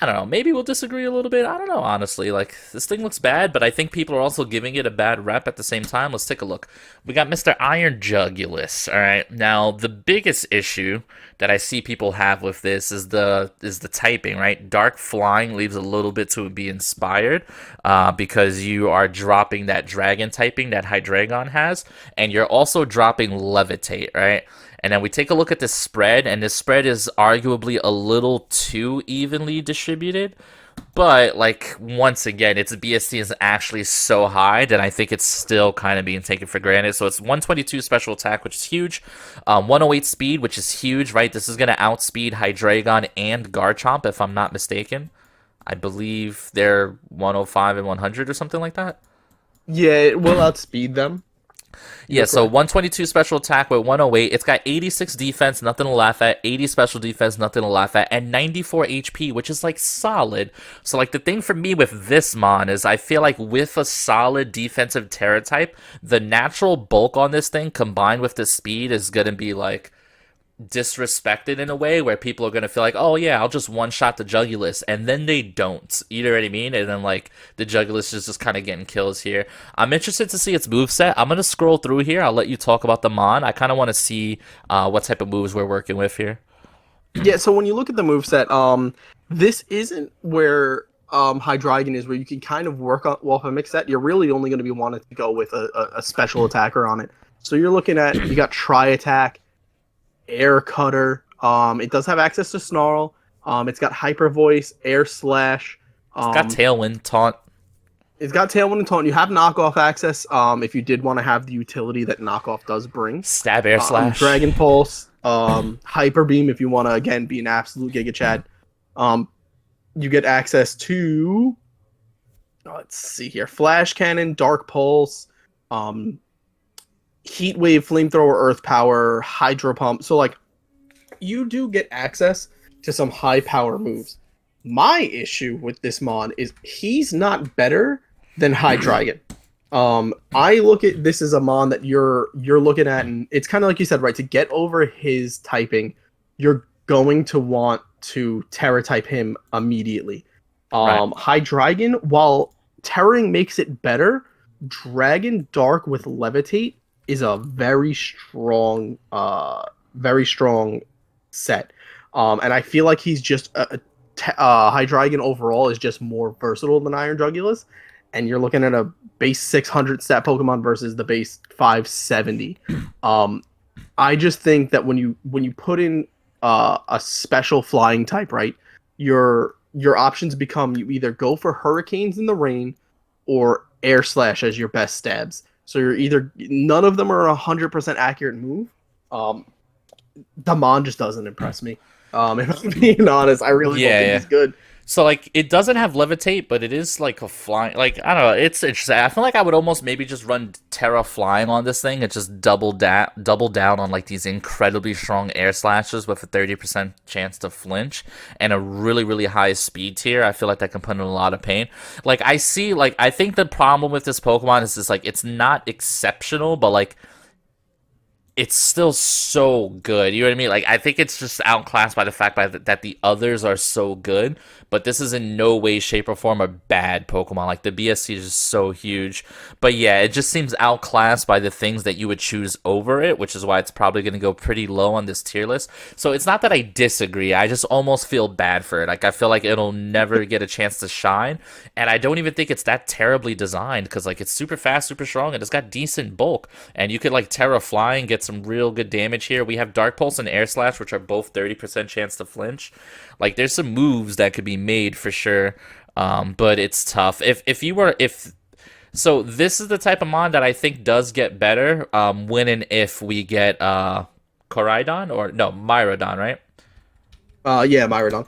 I don't know, maybe we'll disagree a little bit. I don't know, honestly. Like, this thing looks bad, but I think people are also giving it a bad rep at the same time. Let's take a look. We got Mr. Iron Jugulus. All right, now the biggest issue that I see people have with this is the typing, right? Dark Flying leaves a little bit to be inspired because you are dropping that dragon typing that Hydreigon has, and you're also dropping Levitate, right? And then we take a look at this spread, and this spread is arguably a little too evenly distributed. But, like, once again, its BSC is actually so high that I think it's still kind of being taken for granted. So it's 122 special attack, which is huge. 108 speed, which is huge, right? This is going to outspeed Hydreigon and Garchomp, if I'm not mistaken. I believe they're 105 and 100 or something like that. Yeah, it will outspeed them. Yeah, so 122 special attack with 108. It's got 86 defense, nothing to laugh at. 80 special defense, nothing to laugh at. And 94 HP, which is, like, solid. So, like, the thing for me with this mon is I feel like with a solid defensive Terra type, the natural bulk on this thing combined with the speed is going to be, like, disrespected in a way where people are going to feel like, oh yeah, I'll just one-shot the Jugulus, and then they don't. You know what I mean? And then, like, the Jugulus is just kind of getting kills here. I'm interested to see its moveset. I'm going to scroll through here. I'll let you talk about the mon. I kind of want to see what type of moves we're working with here. Yeah, so when you look at the moveset, this isn't where Hydreigon is, where you can kind of work on, well, if a mix set, you're really only going to be wanting to go with a special attacker on it. So you're looking at, you got Tri-Attack, Air Cutter. It does have access to Snarl. It's got Hyper Voice, Air Slash. It's got Tailwind, Taunt. It's got Tailwind and Taunt. You have knockoff access if you did want to have the utility that knockoff does bring. Stab, Air Slash. Dragon Pulse, Hyper Beam if you want to, again, be an absolute Giga Chad. You get access to, let's see here, Flash Cannon, Dark Pulse, Heat Wave, Flamethrower, Earth Power, Hydro Pump. So, like, you do get access to some high power moves. My issue with this mon is he's not better than Hydreigon. I look at this as a mon that you're looking at, and it's kind of like you said, right? To get over his typing, you're going to want to Terra type him immediately. Right. Hydreigon, while Terraing makes it better, Dragon Dark with Levitate is a very strong set. And I feel like he's just Hydreigon overall is just more versatile than Iron Jugulus, and you're looking at a base 600 stat Pokemon versus the base 570. Um, I just think that when you put in a special flying type, right, your options become you either go for Hurricanes in the rain or Air Slash as your best stabs. So you're either none of them are a 100% accurate move. Um, Damon just doesn't impress me. If I'm being honest, I really don't Yeah, think yeah. he's good. So like it doesn't have levitate, but it is like a flying. Like I don't know. It's interesting. I feel like I would almost maybe just run Terra flying on this thing and just double down on like these incredibly strong air slashes with a 30% chance to flinch and a really high speed tier. I feel like that can put in a lot of pain. Like I think the problem with this Pokemon is just like it's not exceptional, but like it's still so good. You know what I mean? Like I think it's just outclassed by the fact that the others are so good, but this is in no way, shape, or form a bad Pokemon. Like the BSC is just so huge, but yeah, it just seems outclassed by the things that you would choose over it, which is why it's probably going to go pretty low on this tier list. So it's not that I disagree. I just almost feel bad for it. Like I feel like it'll never get a chance to shine, and I don't even think it's that terribly designed because like it's super fast, super strong, and it's got decent bulk, and you could like Terra Fly and get some real good damage here. We have Dark Pulse and Air Slash, which are both 30% chance to flinch. Like there's some moves that could be made for sure, but it's tough. If so, this is the type of mon that I think does get better when and if we get Koraidon or no Myrodon, right? Yeah, Myrodon.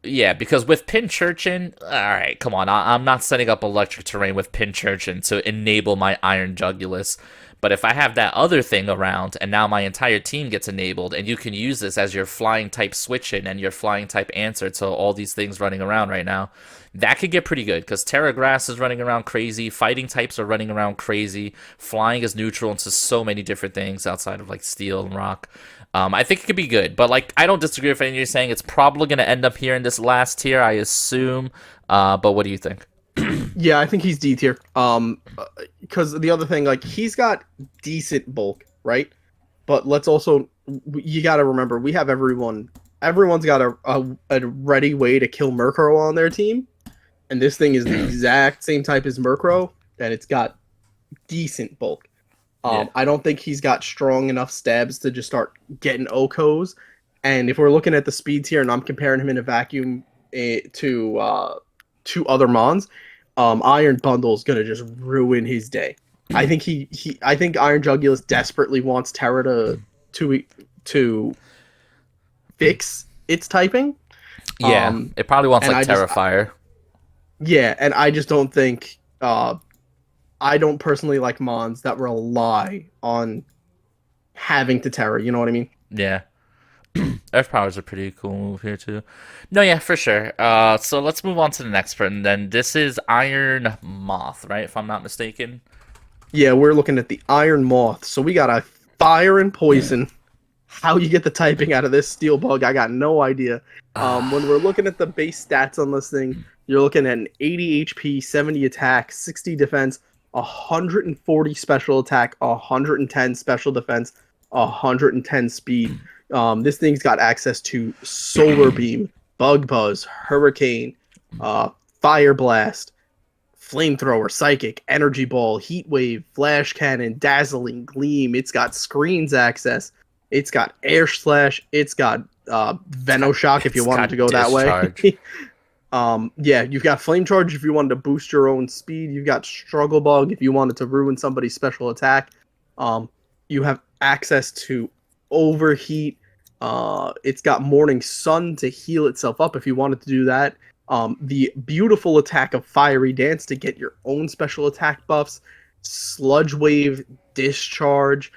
Yeah, because with Pinchurchin, all right, come on. I'm not setting up electric terrain with Pinchurchin to enable my Iron Jugulus. But if I have that other thing around, and now my entire team gets enabled, and you can use this as your flying type switch in and your flying type answer to all these things running around right now, that could get pretty good. Because Terra Grass is running around crazy, fighting types are running around crazy, flying is neutral into so many different things outside of like steel and rock. I think it could be good, but like I don't disagree with anything you're saying. It's probably going to end up here in this last tier, I assume. But what do you think? Yeah, I think he's D tier. Because the other thing, like he's got decent bulk, right? But let's also you got to remember we have everyone. Everyone's got a ready way to kill Murkrow on their team, and this thing is the exact same type as Murkrow, and it's got decent bulk. Yeah. I don't think he's got strong enough stabs to just start getting Okos. And if we're looking at the speed tier, and I'm comparing him in a vacuum to other Mons, Iron Bundle is gonna just ruin his day. I think I think Iron Jugulus desperately wants Terra to fix its typing. Yeah, it probably wants and like Terrifier. Yeah, and I just don't think I don't personally like Mons that rely on having to Terra. You know what I mean? Yeah. Earth Power is a pretty cool move here too. No, yeah, for sure. So let's move on to the next person. Then this is Iron Moth, right? If I'm not mistaken. Yeah, we're looking at the Iron Moth. So we got a fire and poison. How you get the typing out of this steel bug, I got no idea. When we're looking at the base stats on this thing, you're looking at an 80 HP, 70 attack, 60 defense, 140 special attack, 110 special defense, 110 speed. This thing's got access to Solar Beam, Bug Buzz, Hurricane, Fire Blast, Flamethrower, Psychic, Energy Ball, Heat Wave, Flash Cannon, Dazzling Gleam. It's got Screens access. It's got Air Slash. It's got Venoshock if you wanted to go that way. Yeah, you've got Flame Charge if you wanted to boost your own speed. You've got Struggle Bug if you wanted to ruin somebody's special attack. You have access to Overheat. It's got Morning Sun to heal itself up if you wanted to do that. The beautiful attack of Fiery Dance to get your own special attack buffs. Sludge Wave, Discharge.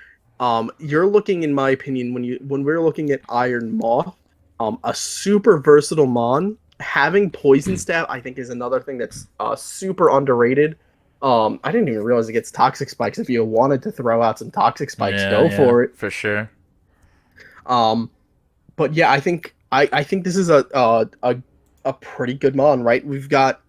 You're looking, in my opinion, when we're looking at Iron Moth, a super versatile mon. Having Poison Stab, I think, is another thing that's super underrated. I didn't even realize it gets toxic spikes. If you wanted to throw out some toxic spikes, Yeah, go yeah, for it. for sure. Um, but yeah, I think this is a pretty good mon, right? We've got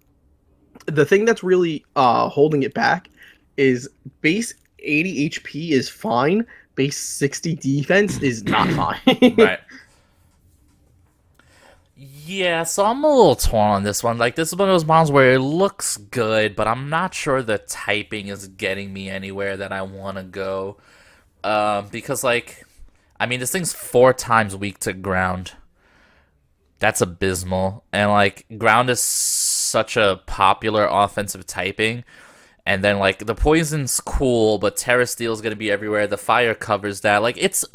the thing that's really holding it back is base 80 HP is fine. Base 60 defense is not fine. Right. Yeah, so I'm a little torn on this one. Like, this is one of those mons where it looks good, but I'm not sure the typing is getting me anywhere that I want to go. Because, like, I mean, this thing's 4 times weak to ground. That's abysmal. And, like, ground is such a popular offensive typing. And then like the poison's cool, but Terra Steel's gonna be everywhere. The fire covers that. Like it's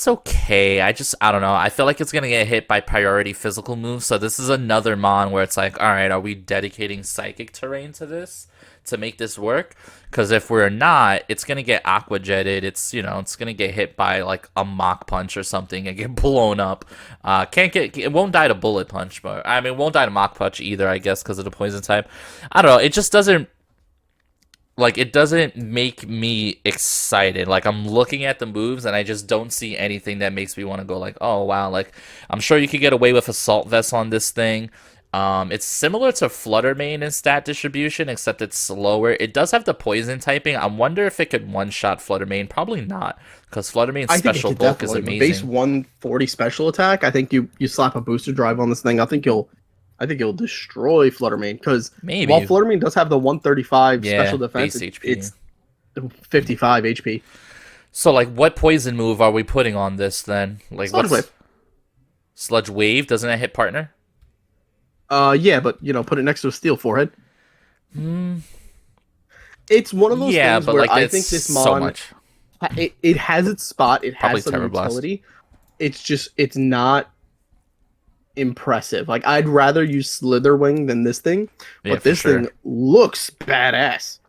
okay. I don't know. I feel like it's gonna get hit by priority physical moves. So this is another mon where it's like, all right, are we dedicating psychic terrain to this to make this work? Because if we're not, it's gonna get aqua jetted. It's gonna get hit by like a mock punch or something and get blown up. It won't die to bullet punch, but I mean, it won't die to mock punch either. I guess because of the poison type. I don't know. It just doesn't. Like, it doesn't make me excited. Like, I'm looking at the moves and I just don't see anything that makes me want to go like, oh wow, like I'm sure you could get away with assault vest on this thing. It's similar to Flutter Mane in stat distribution, except it's slower. It does have the poison typing. I wonder if it could one-shot Flutter Mane. Probably not, because Flutter Mane's I think it special could bulk is definitely. amazing. Base 140 special attack. I think you slap a booster drive on this thing. I think you'll destroy Fluttermane because while Maybe. Fluttermane does have the 135 Yeah, special defense, base HP. it's 55 HP. So, like, what poison move are we putting on this then? Like, Sludge what's Wave. Sludge Wave? Doesn't it hit partner? Yeah, but put it next to a steel forehead. It's one of those Yeah, things but where like I that's think this so mon much. it has its spot. It Probably has some Terror Blast. utility. It's not impressive. Like I'd rather use Slitherwing than this thing, Yeah, but for this sure. thing looks badass.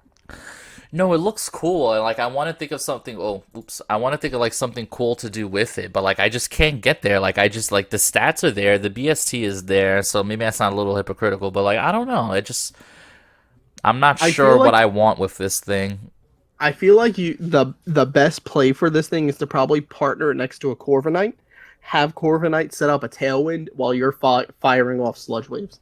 No, it looks cool, and like I want to think of something. Oh, oops! I want to think of like something cool to do with it, but like I just can't get there. Like I just like the stats are there, the BST is there, so maybe that's not a little hypocritical, but like I don't know. I'm not I sure feel what like I want with this thing. I feel like the best play for this thing is to probably partner it next to a Corviknight, have Corviknight set up a Tailwind while you're firing off Sludge Waves.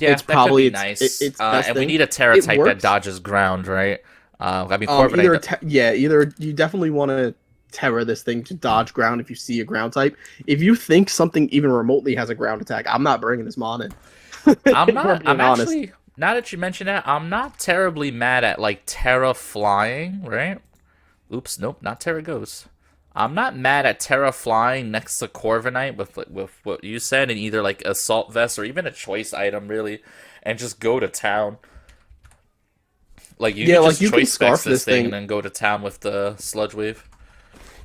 Yeah, It's that could probably be its nice. best And we thing. need a Terra It type that works. dodges ground, right? I mean, Corviknight. Either you definitely want to Terra this thing to dodge ground if you see a ground type. If you think something even remotely has a ground attack, I'm not bringing this mon in. I'm If we're not. I'm being honest. actually. Now that you mention that, I'm not terribly mad at like Terra flying, right? Oops, nope, not Terra Ghost. I'm not mad at Terra flying next to Corviknight with what you said, and either like assault vest or even a choice item, really, and just go to town. Like you Yeah, could like just you can choice specs scarf this this thing thing. and then go to town with the sludge wave.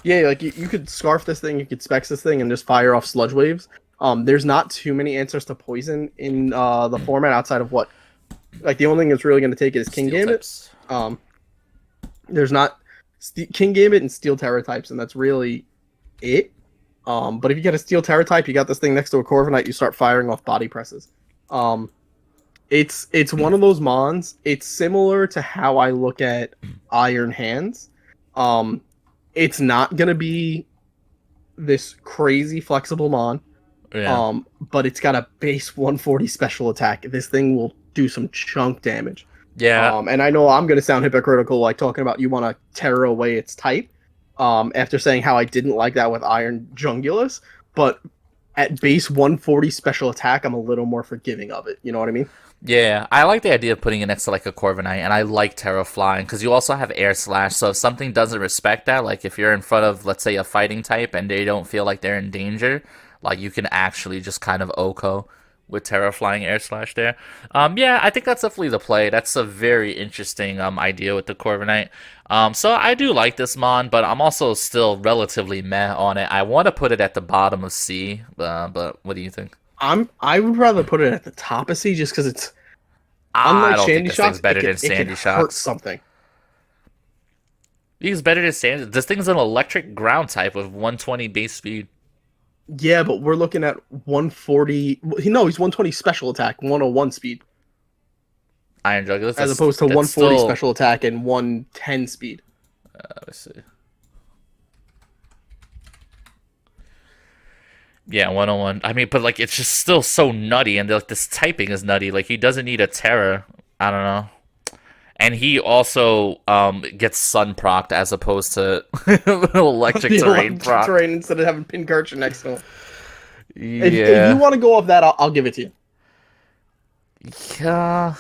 Yeah, like you could scarf this thing, you could specs this thing, and just fire off Sludge Waves. There's not too many answers to poison in the format outside of what like the only thing that's really going to take it is King Steel Gambit. types. There's not King Gambit and Steel Terror types, and that's really it. But if you get a Steel Terror type, you got this thing next to a Corviknight, you start firing off body presses. It's one of those mons. It's similar to how I look at Iron Hands. It's not gonna be this crazy flexible mon. Yeah. But it's got a base 140 special attack. This thing will do some chunk damage. Yeah. And I know I'm going to sound hypocritical, like talking about you want to tear away its type. After saying how I didn't like that with Iron Jungulus, but at base 140 special attack, I'm a little more forgiving of it. You know what I mean? Yeah, I like the idea of putting it next to like a Corviknight, and I like Terra flying because you also have Air Slash. So if something doesn't respect that, like if you're in front of, let's say, a fighting type and they don't feel like they're in danger, like you can actually just kind of OHKO with Terra flying Air Slash there. Yeah, I think that's definitely the play. That's a very interesting idea with the Corviknight. So I do like this mon, but I'm also still relatively meh on it. I want to put it at the bottom of C, but what do you think? I would rather put it at the top of C just because it's I unlike don't think Shandy this thing's Shocks. better than It Sandy can hurt Shocks. something. He's better than Sandy. This thing's an electric ground type with 120 base speed. Yeah, but we're looking at 140. No, he's 120 special attack, 101 speed. Iron Jugular. as opposed to That's 140 still, special attack and 110 speed. let's see. Yeah, 101. I mean, but like it's just still so nutty, and like this typing is nutty. Like he doesn't need a Terra. I don't know. And he also gets sun procced as opposed to electric The terrain electric proc. terrain instead of having Pinkarcher next to him. If Yeah. you want to go off that, I'll give it to you. Yeah.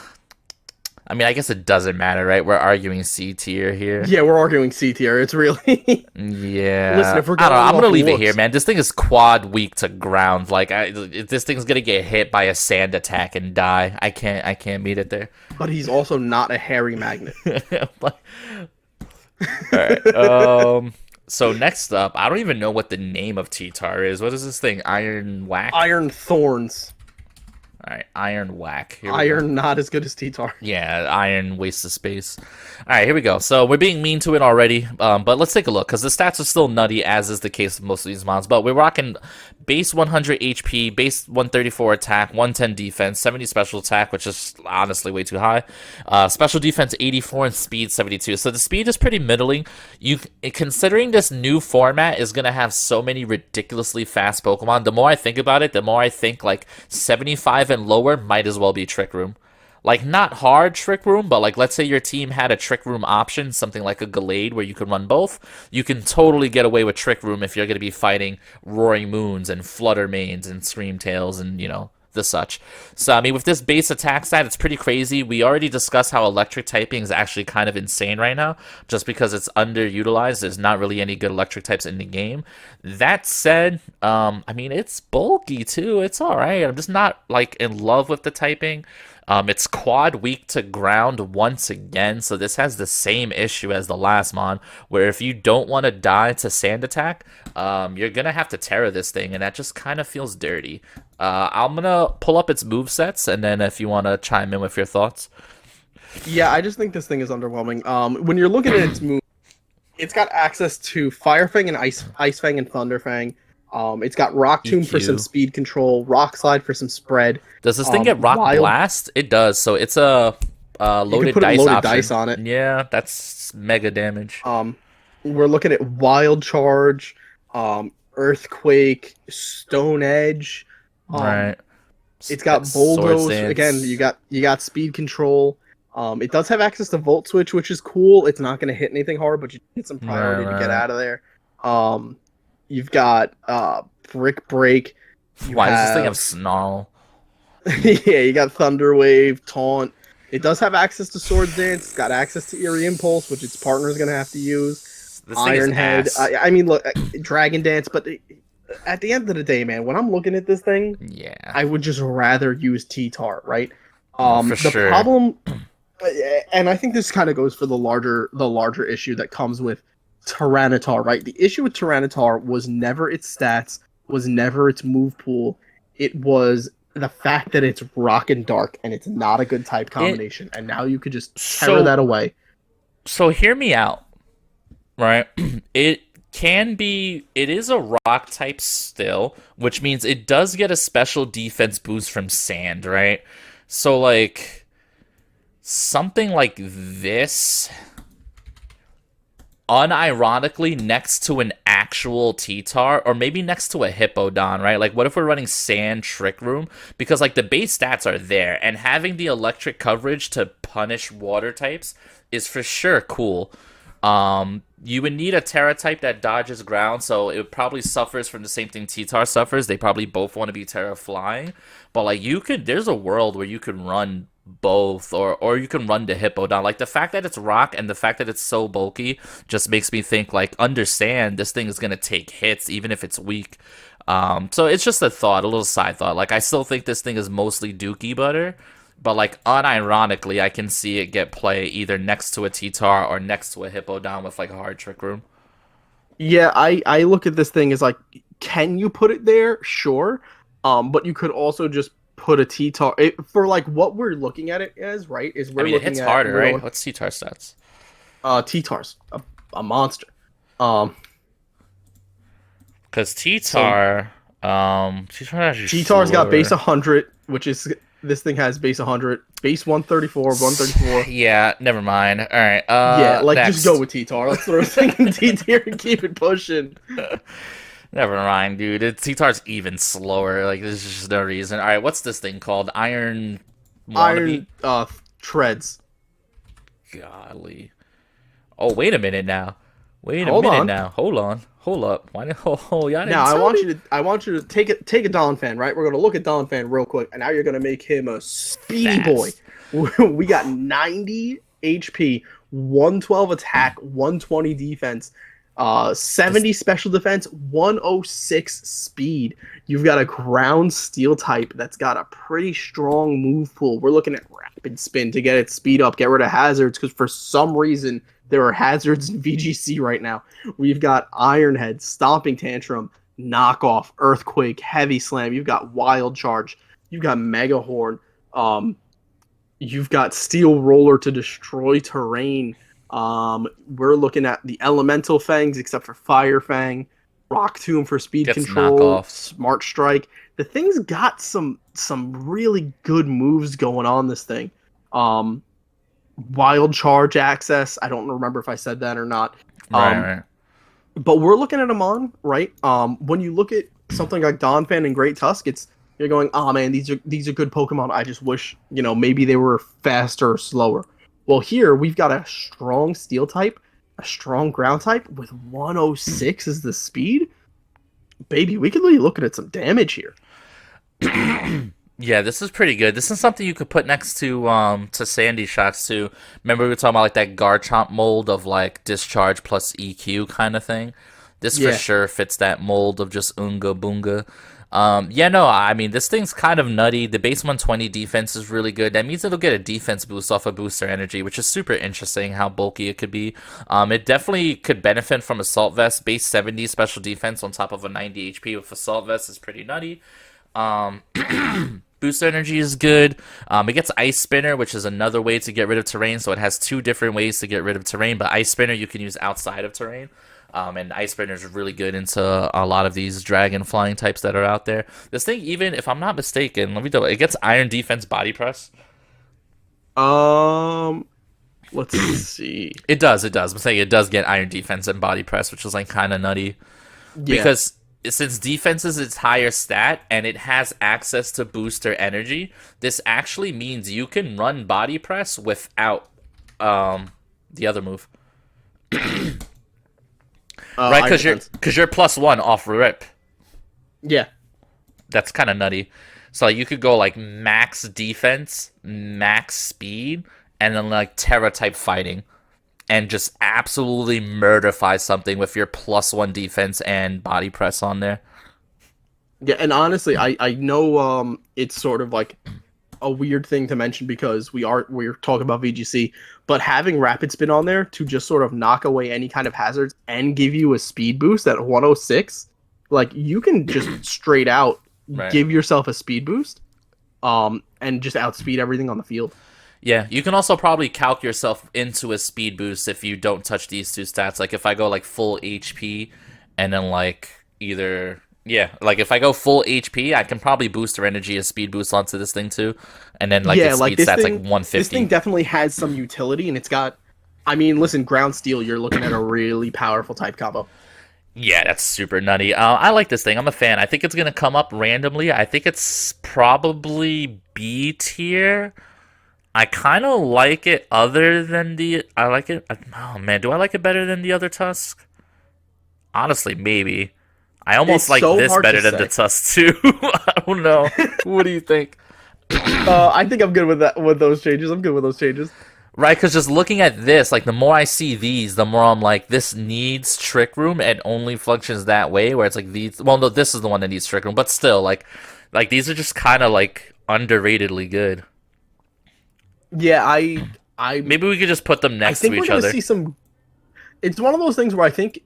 I mean, I guess it doesn't matter, right? We're arguing C tier here. Yeah, we're arguing C tier. It's really Yeah. Listen, if we're I don't know. going I'm gonna off leave it looks- here, man. This thing is quad weak to ground. Like, this thing's gonna get hit by a sand attack and die. I can't meet it there. but he's also not a hairy magnet. All right. So next up, I don't even know what the name of T-Tar is. What is this thing? Iron Whack? Iron Thorns. All right, Iron Whack. Here we go. Iron not as good as T-Tar. Yeah, iron waste of space. All right, here we go. So we're being mean to it already, but let's take a look because the stats are still nutty, as is the case with most of these mons. But we're rocking base 100 HP, base 134 attack, 110 defense, 70 special attack, which is honestly way too high. Special defense 84 and speed 72. So the speed is pretty middling. Considering this new format is gonna have so many ridiculously fast Pokemon, the more I think about it, the more I think like 75 and lower might as well be Trick Room. Like, not hard Trick Room, but like, let's say your team had a Trick Room option, something like a Gallade where you could run both. You can totally get away with Trick Room if you're going to be fighting Roaring Moons and Flutter Manes and Scream Tails and, you know, the such. So, I mean, with this base attack stat, it's pretty crazy. We already discussed how electric typing is actually kind of insane right now, just because it's underutilized. There's not really any good electric types in the game. That said, I mean, it's bulky too. It's all right. I'm just not, like, in love with the typing. It's quad weak to ground once again, so this has the same issue as the last mon, where if you don't want to die to sand attack, you're gonna have to Terra this thing, and that just kind of feels dirty. I'm gonna pull up its movesets, and then if you want to chime in with your thoughts. Yeah, I just think this thing is underwhelming. When you're looking at its move, it's got access to Fire Fang and Ice Fang and Thunder Fang. It's got Rock Tomb for some speed control, Rock Slide for some spread. Does this thing get Rock Blast? It does. So it's a loaded dice on it. Yeah, that's mega damage. We're looking at Wild Charge, Earthquake, Stone Edge. Right. It's got Bulldoze. Again, you got speed control. It does have access to Volt Switch, which is cool. It's not going to hit anything hard, but you get some priority to get out of there. You've got Brick Break. Why does this thing have Snarl? Yeah, you got Thunder Wave, Taunt. It does have access to Swords Dance. It's got access to Eerie Impulse, which its partner is going to have to use. Iron Head. I mean, look, Dragon Dance. But at the end of the day, man, when I'm looking at this thing, yeah, I would just rather use T-Tar, right? For sure. Problem, and I think this kind of goes for the larger issue that comes with Tyranitar, right? The issue with Tyranitar was never its stats, was never its move pool. It was the fact that it's rock and dark, and it's not a good type combination. And now you could just tear that away. So hear me out, right? It is a rock type still, which means it does get a special defense boost from sand, right? So, like, something like this, unironically, next to an actual T-Tar, or maybe next to a Hippodon, right? Like, what if we're running Sand Trick Room? Because, like, the base stats are there, and having the electric coverage to punish water types is for sure cool. You would need a Terra type that dodges ground, so it probably suffers from the same thing T-Tar suffers. They probably both want to be Terra flying, but like there's a world where you can run both, or you can run the Hippodon. Like, the fact that it's rock and the fact that it's so bulky just makes me think, like, understand this thing is gonna take hits even if it's weak. So it's just a little side thought. Like, I still think this thing is mostly Dookie butter. But, like, unironically, I can see it get play either next to a T-Tar or next to a Hippodon with, like, a hard Trick Room. Yeah, I look at this thing as, like, can you put it there? Sure. But you could also just put a T-Tar. For, like, what we're looking at it as, right, is we're looking at... it hits harder, right? What's T-Tar stats? T-Tar's a monster. Because T-Tar... T-Tar's got base 100, which is This thing has base 100, base 134, 134. Yeah, never mind. All right. Yeah, like Next. just go with T-Tar. Let's throw this thing in D tier and keep it pushing. Never mind, dude. T-Tar's even slower. Like, there's just no reason. All right, what's this thing called? Iron wannabe? Iron treads. Golly. Oh, wait a minute now. Wait a Hold minute on. now. Hold on. Hold up. Why did y'all didn't Now tell me? I want you to take a Don fan, right? We're gonna look at Don fan real quick, and now you're gonna make him a speedy boy. Fast. We got 90 HP, 112 attack, 120 defense, 70 special defense, 106 speed. You've got a ground steel type that's got a pretty strong move pool. We're looking at rapid spin to get its speed up, get rid of hazards, because for some reason there are hazards in VGC right now. We've got Iron Head, Stomping Tantrum, Knockoff, Earthquake, Heavy Slam. You've got Wild Charge. You've got Mega Horn. You've got Steel Roller to destroy terrain. We're looking at the Elemental Fangs, except for Fire Fang. Rock Tomb for speed Gets control. knockoffs. Smart Strike. The thing's got some really good moves going on this thing. Wild Charge access. I don't remember if I said that or not. Right. But we're looking at them on, right? When you look at something like Donphan and Great Tusk, you're going, oh man, these are good Pokemon. I just wish, maybe they were faster or slower. Well, here we've got a strong Steel type, a strong Ground type with 106 as the speed. Baby, we could be looking at some damage here. Yeah, this is pretty good. This is something you could put next to Sandy Shocks too. Remember we were talking about like that Garchomp mold of like discharge plus EQ kind of thing. This for sure fits that mold of just Unga Boonga. I mean this thing's kind of nutty. The base 120 defense is really good. That means it'll get a defense boost off of booster energy, which is super interesting how bulky it could be. It definitely could benefit from Assault Vest. Base 70 special defense on top of a 90 HP with Assault Vest is pretty nutty. Boost energy is good. It gets Ice Spinner, which is another way to get rid of terrain. So it has two different ways to get rid of terrain, but Ice Spinner you can use outside of terrain. And Ice Spinner is really good into a lot of these dragon flying types that are out there. This thing, even if I'm not mistaken, let me double. It gets Iron Defense Body Press. Let's see. It does. I'm saying it does get Iron Defense and Body Press, which is like kind of nutty because since defense is its higher stat and it has access to booster energy, this actually means you can run Body Press without the other move. Right, because you're +1 off rip. Yeah. That's kind of nutty. So you could go like max defense, max speed, and then like Terra type fighting. And just absolutely murderify something with your +1 defense and body press on there. Yeah, and honestly, I know it's sort of like a weird thing to mention because we're talking about VGC, but having Rapid Spin on there to just sort of knock away any kind of hazards and give you a speed boost at 106, like you can just straight out give yourself a speed boost, and just outspeed everything on the field. Yeah, you can also probably calc yourself into a speed boost if you don't touch these two stats. Like if I go like full HP and then like like if I go full HP, I can probably booster energy as speed boost onto this thing too. And then like its speed stats like 150. This thing definitely has some utility and it's got, I mean, listen, Ground Steel, you're looking at a really powerful type combo. Yeah, that's super nutty. I like this thing. I'm a fan. I think it's going to come up randomly. I think it's probably B tier. I kind of like it other than I like it. Oh man, do I like it better than the other Tusk? Honestly, maybe. I almost like this better than the Tusk too. I don't know. What do you think? I think I'm good with those changes. Right, because just looking at this, like the more I see these, the more I'm like, this needs Trick Room and only functions that way. Where it's like these. Well, no, this is the one that needs Trick Room, but still, like these are just kind of like underratedly good. Yeah, I maybe we could just put them next to each other. See some. It's one of those things where I think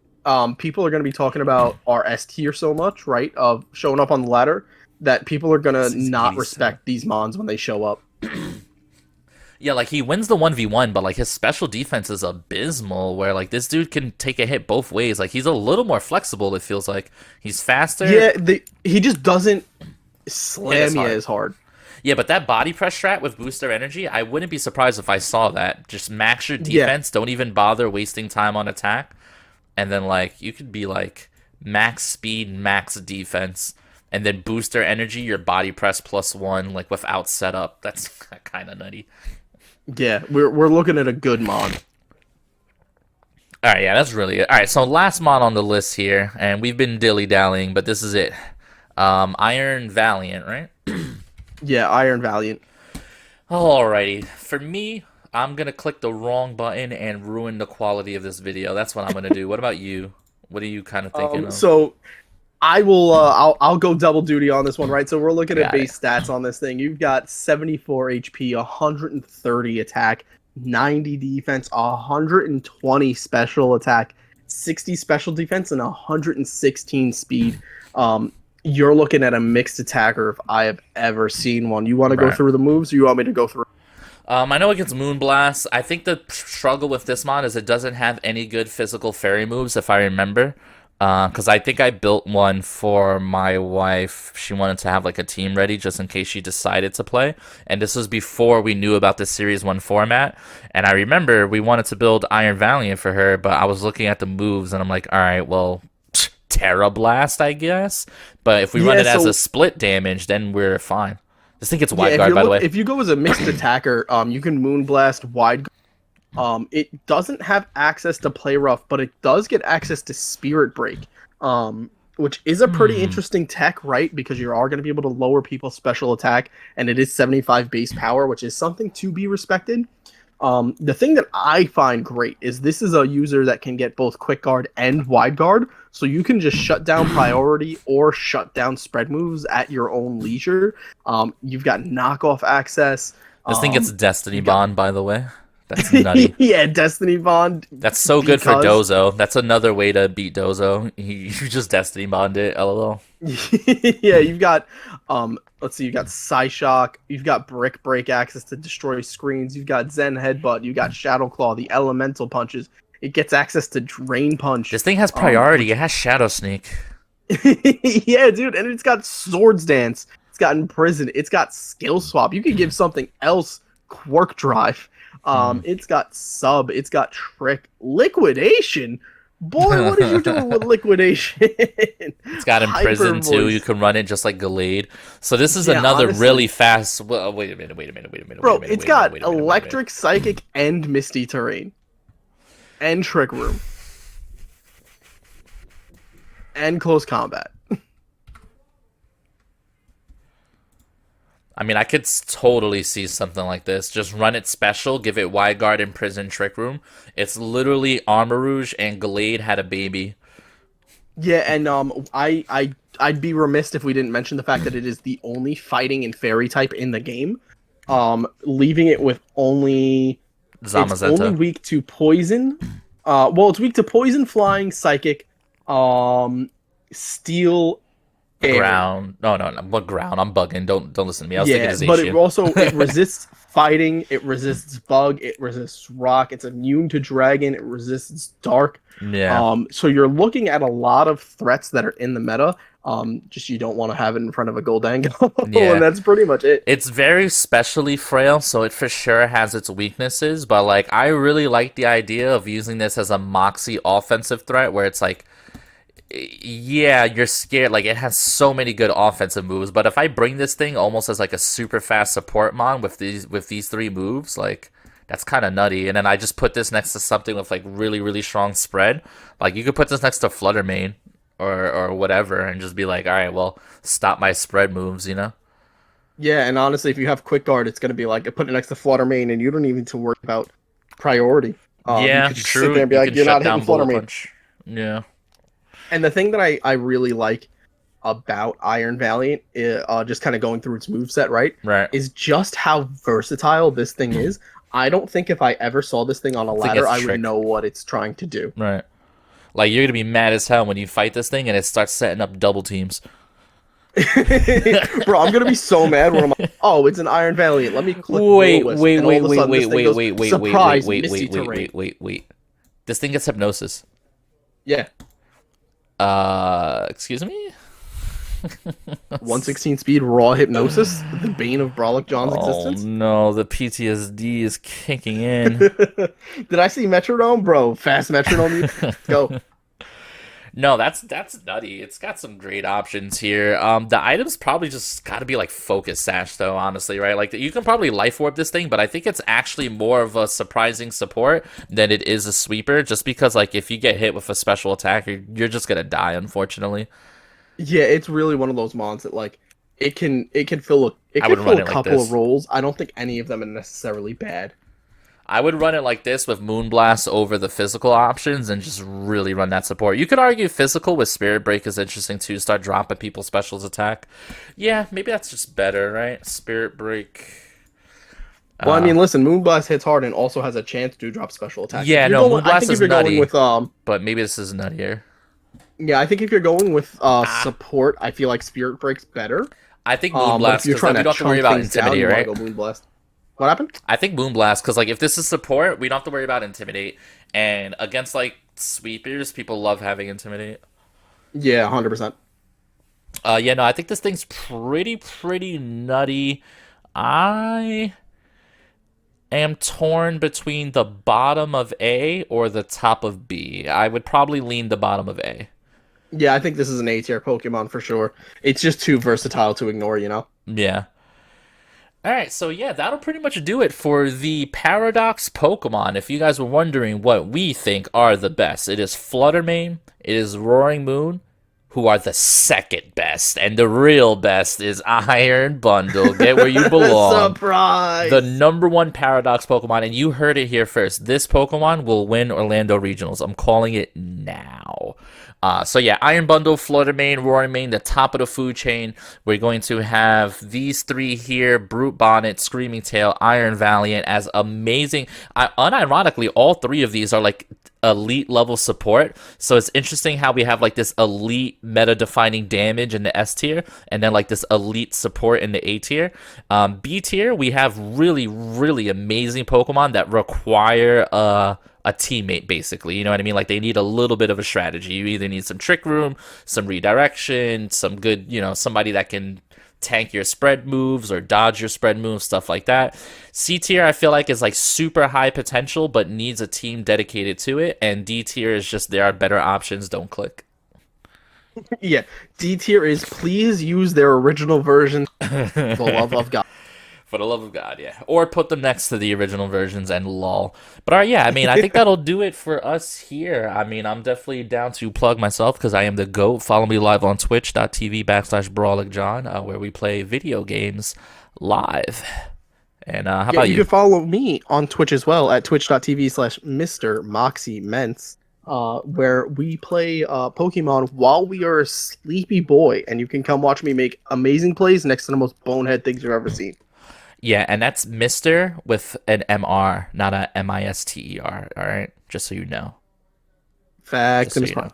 people are going to be talking about our S tier so much, right? Of showing up on the ladder that people are going to not respect these mons when they show up. Yeah, like he wins the 1v1, but like his special defense is abysmal. Where like this dude can take a hit both ways. Like he's a little more flexible. It feels like he's faster. Yeah, he just doesn't slam you as hard. Yeah, but that body press strat with booster energy, I wouldn't be surprised if I saw that. Just max your Yeah, defense. Don't even bother wasting time on attack. And then, like, you could be, like, max speed, max defense. And then booster energy, your body press +1, like, without setup. That's kind of nutty. yeah, we're looking at a good mod. All right, yeah, that's really it. All right, so last mod on the list here, and we've been dilly-dallying, but this is it. Iron Valiant, right? Yeah, Iron Valiant. Alrighty. For me, I'm going to click the wrong button and ruin the quality of this video. That's what I'm going to do. What about you? What are you kind of thinking of? So I will. I'll go double duty on this one, right? So we're looking at Got it. base stats on this thing. You've got 74 HP, 130 attack, 90 defense, 120 special attack, 60 special defense, and 116 speed. You're looking at a mixed attacker if I have ever seen one. You want to go Right. through the moves, or you want me to go through? I know against Moonblast, I think the struggle with this mod is it doesn't have any good physical fairy moves, if I remember. Because I think I built one for my wife. She wanted to have like a team ready just in case she decided to play. And this was before we knew about the Series 1 format. And I remember we wanted to build Iron Valiant for her, but I was looking at the moves and I'm like, all right, well, Terra Blast, I guess. But if we run it as a split damage, then we're fine. This thing gets wide guard, by the way. If you go as a mixed attacker, you can Moonblast, wide. It doesn't have access to Play Rough, but it does get access to Spirit Break, which is a pretty interesting tech, right? Because you are going to be able to lower people's special attack, and it is 75 base power, which is something to be respected. The thing that I find great is this is a user that can get both quick guard and wide guard, so you can just shut down priority or shut down spread moves at your own leisure. You've got knockoff access. This thing gets Destiny Bond, by the way. That's nutty. Yeah, Destiny Bond. That's so good for Dozo. That's another way to beat Dozo. You just Destiny Bond it, lol. Yeah, you've got let's see, you've got Psyshock, you've got Brick Break access to destroy screens, you've got Zen Headbutt, you've got Shadow Claw, the elemental punches. It gets access to Drain Punch. This thing has priority. It has Shadow Sneak. Yeah, dude, and it's got Swords Dance. It's got Imprison. It's got Skill Swap. You could give something else Quirk Drive. It's got Sub. It's got Trick. Liquidation. Boy, what are you doing with Liquidation? It's got Imprison too. You can run it just like Gallade. So this is another honestly, really fast. Well, wait a minute. Bro, it's got Electric, Psychic, and Misty Terrain, and Trick Room, and Close Combat. I mean, I could totally see something like this. Just run it special, give it Wide Guard, Imprison, Trick Room. It's literally Armor Rouge and Gallade had a baby. Yeah, and I'd be remiss if we didn't mention the fact that it is the only fighting and fairy type in the game. Leaving it with only Zamazenta. It's only weak to poison. Well, it's weak to poison, flying, psychic, steel. Ground. No. What ground? I'm bugging. Don't listen to me. I was thinking but it also it resists fighting. It resists bug. It resists rock. It's immune to dragon. It resists dark. Yeah. So you're looking at a lot of threats that are in the meta. Just you don't want to have it in front of a Goldango. Yeah. And that's pretty much it. It's very specially frail, so it for sure has its weaknesses. But like, I really like the idea of using this as a Moxie offensive threat, where it's like, yeah, you're scared. Like, it has so many good offensive moves, but if I bring this thing almost as like a super fast support mon with these three moves, like, that's kind of nutty. And then I just put this next to something with like really strong spread. Like, you could put this next to Flutter Mane or whatever, and just be like, all right, well, stop my spread moves, you know? Yeah, and honestly, if you have quick guard, it's gonna be like put it next to Flutter Mane, and you don't even need to worry about priority. Yeah, you could true. Sit there and be like, you're not hitting Flutter Mane. Yeah. And the thing that I really like about Iron Valiant, just kind of going through its moveset, right, is just how versatile this thing is. I don't think if I ever saw this thing on a ladder, I would know what it's trying to do. Right. Like, you're going to be mad as hell when you fight this thing and it starts setting up double teams. Bro, I'm going to be so mad when I'm like, oh, it's an Iron Valiant. Let me click wait. This thing gets hypnosis. Yeah. Excuse me? 116 speed, raw hypnosis, the bane of Brawlic John's Oh existence. no, the PTSD is kicking in. Did I see Metrodome, bro? Fast Metronome. Let's go. No, that's nutty. It's got some great options here. The items probably just got to be like Focus Sash, though. Honestly, right? Like you can probably Life Orb this thing, but I think it's actually more of a surprising support than it is a sweeper. Just because, like, if you get hit with a special attack, you're just gonna die, unfortunately. Yeah, it's really one of those mons that like it can fill I would run a it like couple of this. roles. I don't think any of them are necessarily bad. I would run it like this with Moonblast over the physical options and just really run that support. You could argue physical with Spirit Break is interesting too. Start dropping people's specials attack. Yeah, maybe that's just better, right? Spirit Break. Well, I mean, listen, Moonblast hits hard and also has a chance to drop special attacks. Yeah, If you're no, going, I Moonblast think is if you're going nutty, with but maybe this is nuttier. yeah, I think if you're going with support, I feel like Spirit Break's better. I think But if Moonblast you're because trying then we to don't have to worry chunk about things down, Intimidate, you want right? to go Moonblast. What happened? I think Moonblast because like if this is support, we don't have to worry about Intimidate, and against like sweepers, people love having Intimidate. Yeah, 100%. Yeah, no, I think this thing's pretty nutty. I am torn between the bottom of A or the top of B. I would probably lean the bottom of A. Yeah, I think this is an A tier Pokemon for sure. It's just too versatile to ignore, you know? Yeah. All right, so yeah, that'll pretty much do it for the Paradox Pokemon. If you guys were wondering what we think are the best, it is Fluttermane, it is Roaring Moon, who are the second best, and the real best is Iron Bundle. Get where you belong. Surprise! The number one Paradox Pokemon, and you heard it here first. This Pokemon will win Orlando Regionals. I'm calling it now. So yeah, Iron Bundle, Fluttermane, Roaring Mane, the top of the food chain. We're going to have these three here: Brute Bonnet, Screaming Tail, Iron Valiant, as amazing. Unironically, all three of these are like elite level support. So it's interesting how we have like this elite meta defining damage in the S tier, and then like this elite support in the A tier. B tier, we have really amazing Pokemon that require a teammate, basically. You know what I mean? Like they need a little bit of a strategy. You either need some trick room, some redirection, some good, somebody that can tank your spread moves or dodge your spread moves, stuff like that. C tier, I feel like, is like super high potential, but needs a team dedicated to it. And D tier is just there are better options. Don't click. Yeah, D tier is please use their original version for the love of God. For the love of God, yeah. Or put them next to the original versions and lol. But yeah, I mean, I think that'll do it for us here. I mean, I'm definitely down to plug myself because I am the GOAT. Follow me live on twitch.tv/BrawlicJohn, where we play video games live. And how about you? You can follow me on Twitch as well at twitch.tv/Mr. Moxie Ments, where we play Pokemon while we are a sleepy boy. And you can come watch me make amazing plays next to the most bonehead things you've ever seen. Yeah, and that's Mr. with an MR, not a MISTER, all right? Just so you know. Facts. So you know.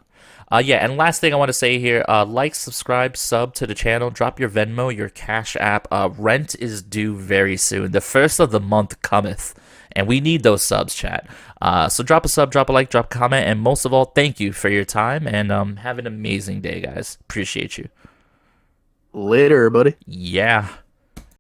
Yeah, and last thing I want to say here, like, subscribe, sub to the channel, drop your Venmo, your Cash App. Rent is due very soon. The first of the month cometh, and we need those subs, chat. So drop a sub, drop a like, drop a comment, and most of all, thank you for your time, and have an amazing day, guys. Appreciate you. Later, buddy. Yeah.